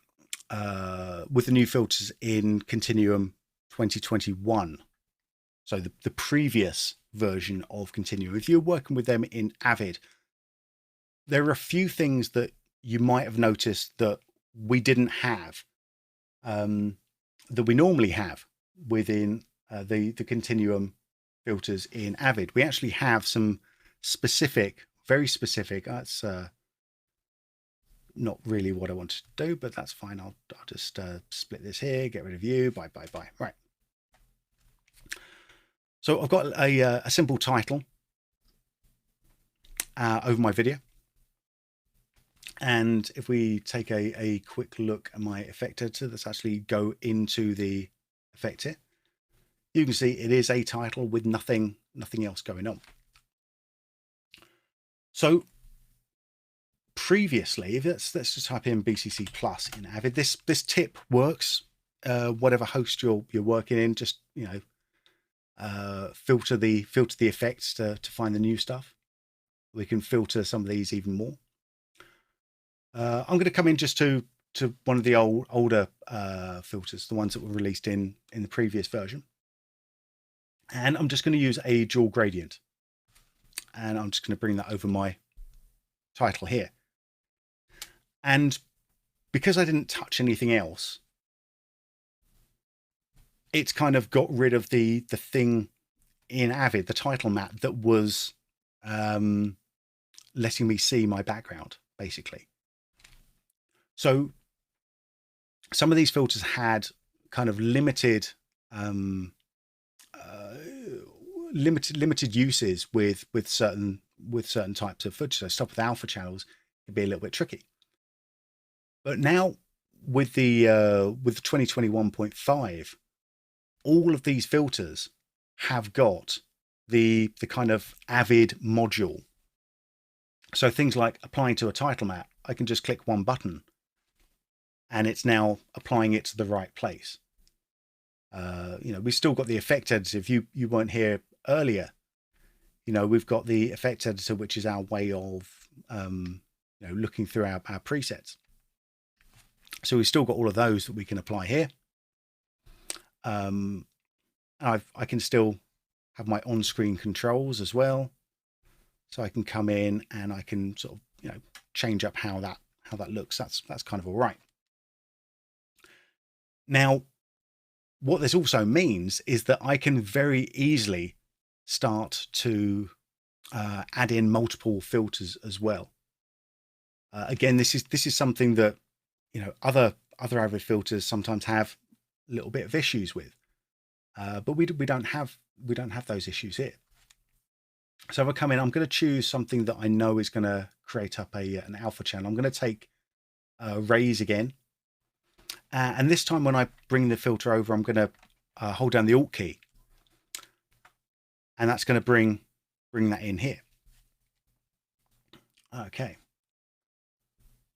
new filters in Continuum 2021, so the previous version of Continuum, if you're working with them in Avid, there are a few things that you might have noticed that we didn't have, that we normally have within the Continuum filters in Avid. We actually have some specific, very specific, that's not really what I wanted to do, but that's fine. I'll just split this here, get rid of you, bye. Right. So I've got a simple title over my video. And if we take a quick look at my effect editor, let's actually go into the effect here. You can see it is a title with nothing else going on. So previously, let's just type in BCC Plus in Avid. This tip works. Whatever host you're working in, just filter the effects to find the new stuff. We can filter some of these even more. I'm going to come in just to one of the older filters, the ones that were released in the previous version. And I'm just going to use a dual gradient. And I'm just going to bring that over my title here. And because I didn't touch anything else, it's kind of got rid of the thing in Avid, the title map, that was letting me see my background, basically. So some of these filters had kind of limited uses with certain types of footage. So stuff with alpha channels can be a little bit tricky. But now with the 2021.5, all of these filters have got the kind of Avid module. So things like applying to a title map, I can just click one button and it's now applying it to the right place. We've still got the effect editor. If you weren't here earlier, we've got the effect editor, which is our way of looking through our presets. So we've still got all of those that we can apply here. I can still have my on-screen controls as well. So I can come in and I can sort of, change up how that looks. That's kind of all right. Now, what this also means is that I can very easily start to add in multiple filters as well. Again, this is something that other Avid filters sometimes have a little bit of issues with, but we don't have those issues here. So if I come in, I'm going to choose something that I know is going to create up an alpha channel. I'm going to take raise again. And this time when I bring the filter over, I'm going to hold down the Alt key. And that's going to bring that in here. Okay.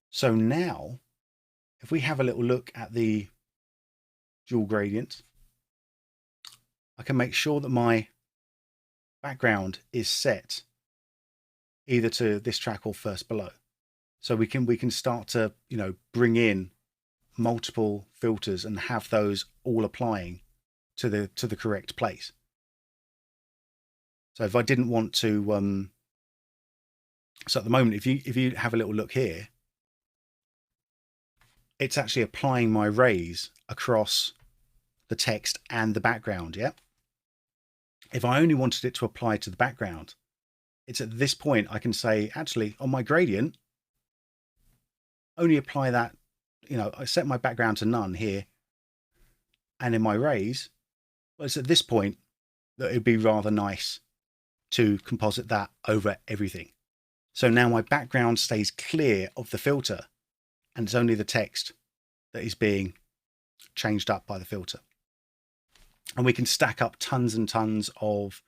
So now, if we have a little look at the dual gradient, I can make sure that my background is set either to this track or first below. So we can start to, bring in multiple filters and have those all applying to the correct place. So if I didn't want to, so at the moment, if you have a little look here, it's actually applying my raise across the text and the background. Yeah. If I only wanted it to apply to the background, it's at this point I can say, actually, on my gradient, only apply that, I set my background to none here. And in my raise, well, it's at this point that it'd be rather nice to composite that over everything. So now my background stays clear of the filter and it's only the text that is being changed up by the filter. And we can stack up tons and tons of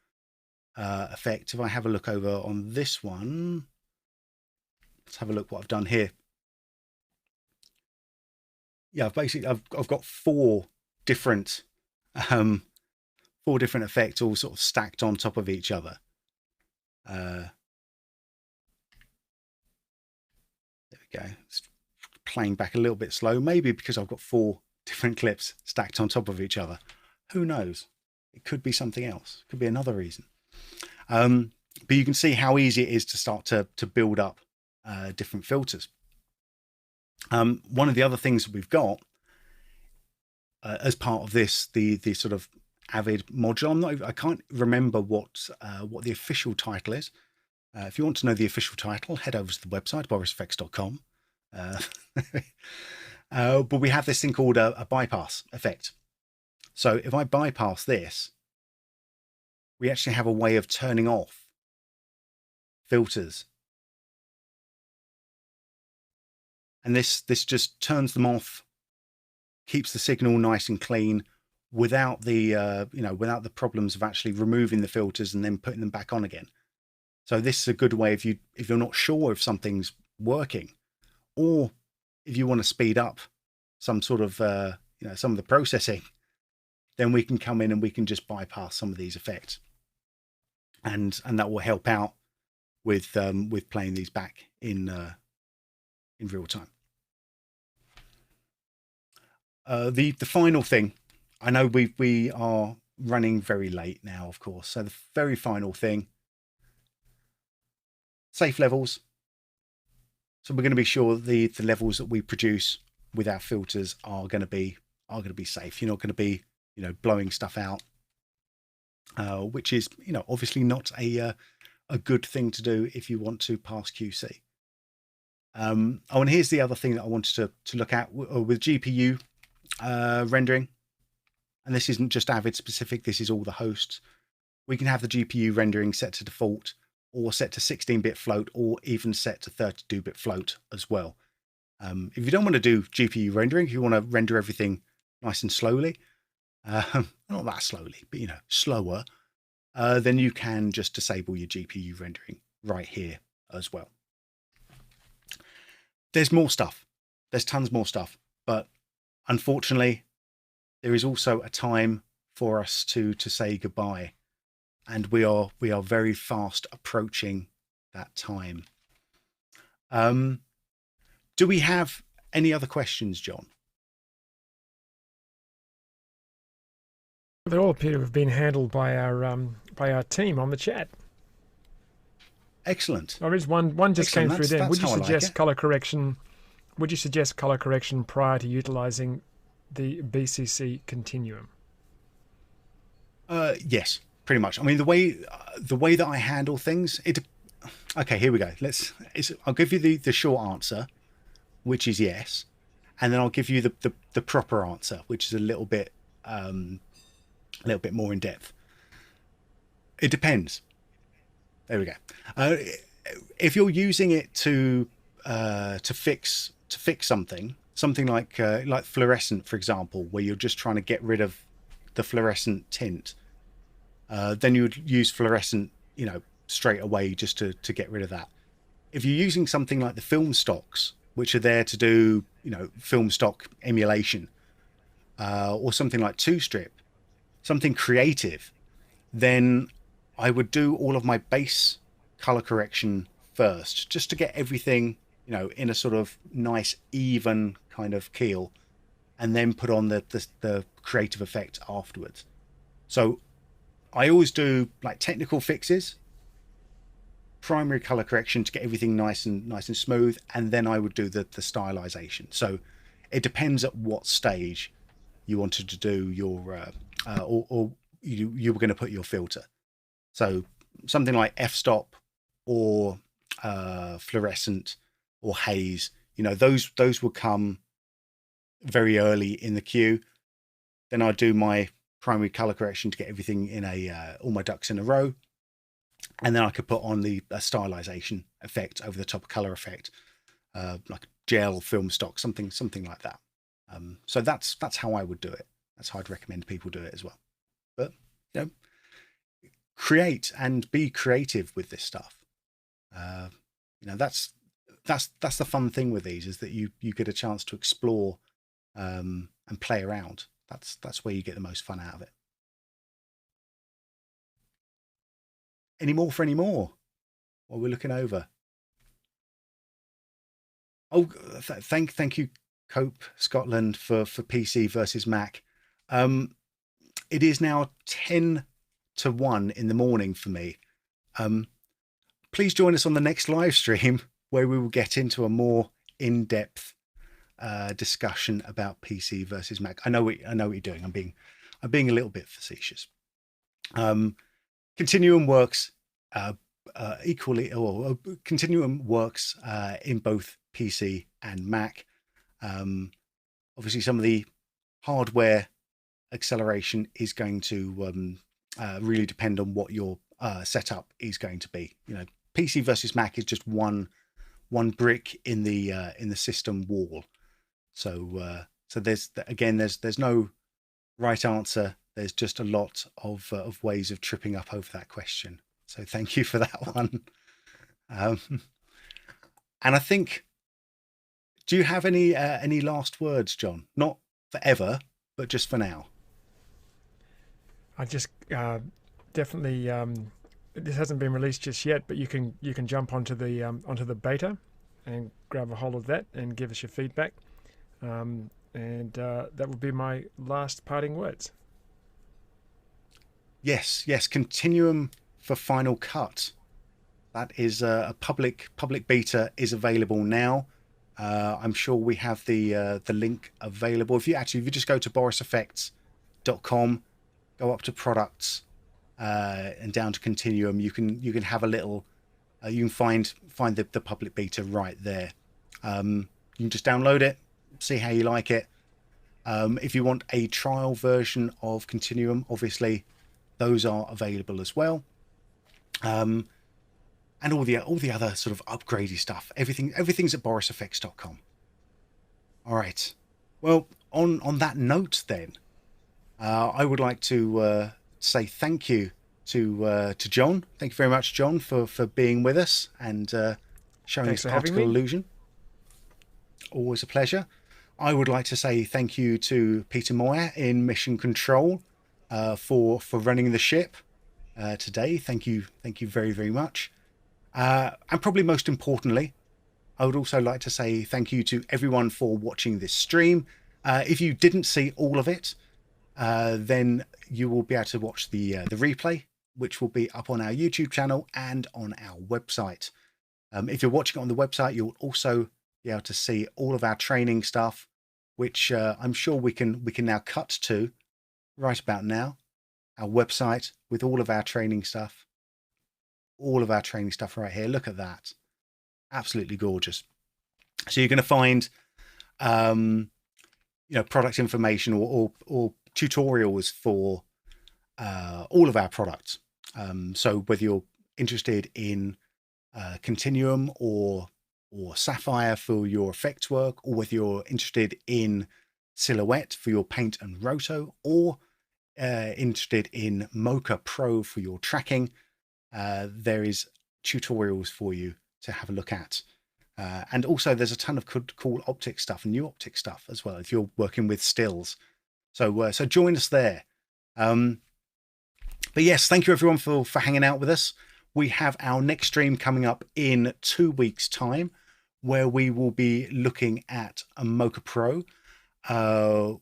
effects. If I have a look over on this one, let's have a look what I've done here. Yeah, basically I've got four different effects all sort of stacked on top of each other. There we go. It's playing back a little bit slow, maybe because I've got four different clips stacked on top of each other. Who knows? It could be something else. It could be another reason. But you can see how easy it is to start to build up different filters. One of the other things that we've got as part of this, the sort of Avid module, I can't remember what the official title is. If you want to know the official title, head over to the website, borisfx.com. But we have this thing called a bypass effect. So if I bypass this, we actually have a way of turning off filters. And this just turns them off, keeps the signal nice and clean without the without the problems of actually removing the filters and then putting them back on again. So this is a good way if you're not sure if something's working, or if you want to speed up some sort of some of the processing, then we can come in and we can just bypass some of these effects, and that will help out with playing these back in real time. The final thing, I know we are running very late now, of course. So the very final thing, safe levels. So we're going to be sure the levels that we produce with our filters are going to be safe. You're not going to be blowing stuff out, which is obviously not a good thing to do if you want to pass QC. Oh, and here's the other thing that I wanted to look at with GPU rendering. And this isn't just Avid specific, this is all the hosts. We can have the GPU rendering set to default, or set to 16-bit float, or even set to 32-bit float as well. If you don't want to do GPU rendering, if you want to render everything nice and slowly, not that slowly, but slower, then you can just disable your GPU rendering right here as well. There's more stuff. There's tons more stuff, but unfortunately, there is also a time for us to say goodbye, and we are very fast approaching that time. Do we have any other questions, John? They all appear to have been handled by our team on the chat. Excellent. There is one just came through then. Would you suggest color correction? Would you suggest color correction prior to utilizing the BCC Continuum? Yes, pretty much. I mean, the way that I handle things, okay, here we go. I'll give you the short answer, which is yes, and then I'll give you the proper answer, which is a little bit more in depth. It depends. There we go. If you're using it to fix something like fluorescent, for example, where you're just trying to get rid of the fluorescent tint, then you would use fluorescent, straight away, just to get rid of that. If you're using something like the film stocks, which are there to do, film stock emulation, or something like 2-strip, something creative, then I would do all of my base color correction first, just to get everything, in a sort of nice, even kind of keel, and then put on the creative effect afterwards. So I always do like technical fixes, primary color correction to get everything nice and smooth, and then I would do the stylization. So it depends at what stage you wanted to do your or you were going to put your filter. So something like f-stop or fluorescent or haze, those will come very early in the queue. Then I'll do my primary color correction to get everything in all my ducks in a row, and then I could put on the stylization effect over the top color effect, like gel, film stock, something like that. So that's how I would do it. That's how I'd recommend people do it as well. But create and be creative with this stuff. That's the fun thing with these, is that you get a chance to explore and play around. That's where you get the most fun out of it. Any more while we're looking over? Oh, thank you, Cope Scotland, for PC versus Mac. It is now 10 to 1 in the morning for me. Please join us on the next live stream, where we will get into a more in-depth discussion about PC versus Mac. I know what you're doing. I'm being a little bit facetious. Continuum works equally, or Continuum works in both PC and Mac. Obviously, some of the hardware acceleration is going to really depend on what your setup is going to be. PC versus Mac is just one brick in the system wall. So there's no right answer. There's just a lot of ways of tripping up over that question. So thank you for that one. And I think, do you have any last words, John? Not forever, but just for now. I just definitely, this hasn't been released just yet, but you can jump onto the beta and grab a hold of that and give us your feedback. And that would be my last parting words. Yes, Continuum for Final Cut. That is a public beta is available now. I'm sure we have the link available. If you just go to borisfx.com, go up to products, and down to Continuum, you can have a little. You can find the public beta right there. You can just download it, see how you like it. If you want a trial version of Continuum, obviously those are available as well. And all the other sort of upgradey stuff. Everything's at borisfx.com. All right. Well, on that note, then, I would like to say thank you to John. Thank you very much, John, for being with us and showing us particle illusion. Always a pleasure. I would like to say thank you to Peter Moyer in Mission Control for running the ship today. Thank you very, very much. And probably most importantly, I would also like to say thank you to everyone for watching this stream. If you didn't see all of it, then you will be able to watch the replay, which will be up on our YouTube channel and on our website. If you're watching it on the website, you'll also be able to see all of our training stuff, which I'm sure we can now cut to right about now. Our website with all of our training stuff. All of our training stuff right here. Look at that. Absolutely gorgeous. So you're going to find, product information or tutorials for all of our products. So whether you're interested in Continuum or Sapphire for your effects work, or whether you're interested in Silhouette for your paint and roto, or interested in Mocha Pro for your tracking, there is tutorials for you to have a look at. And also there's a ton of cool optic stuff and new optic stuff as well if you're working with stills. So join us there. But yes, thank you everyone for hanging out with us. We have our next stream coming up in 2 weeks' time, where we will be looking at a Mocha Pro and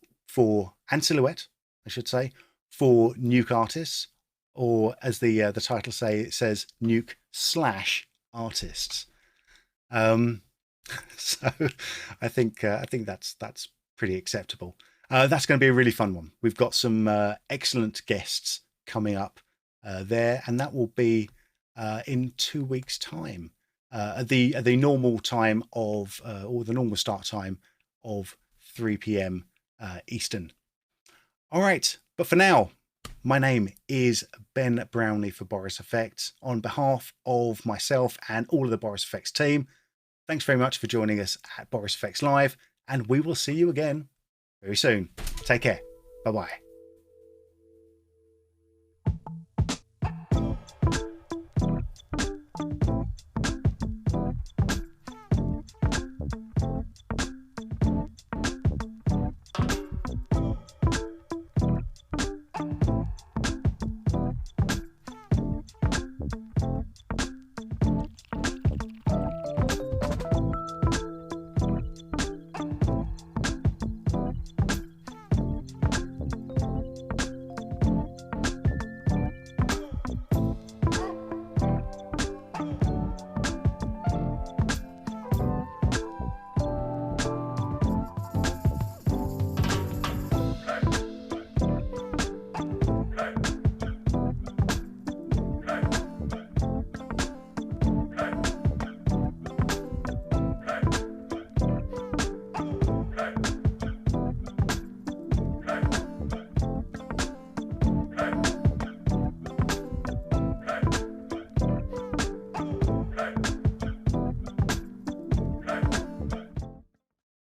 Silhouette, I should say, for nuke artists, or as the title says, nuke/artists. So I think that's pretty acceptable. That's going to be a really fun one. We've got some excellent guests coming up there, and that will be in 2 weeks' time, at the normal time of or the normal start time of 3 p.m. Eastern. All right, but for now, my name is Ben Brownlee for Boris FX. On behalf of myself and all of the Boris FX team, thanks very much for joining us at Boris FX Live, and we will see you again very soon. Take care. Bye-bye.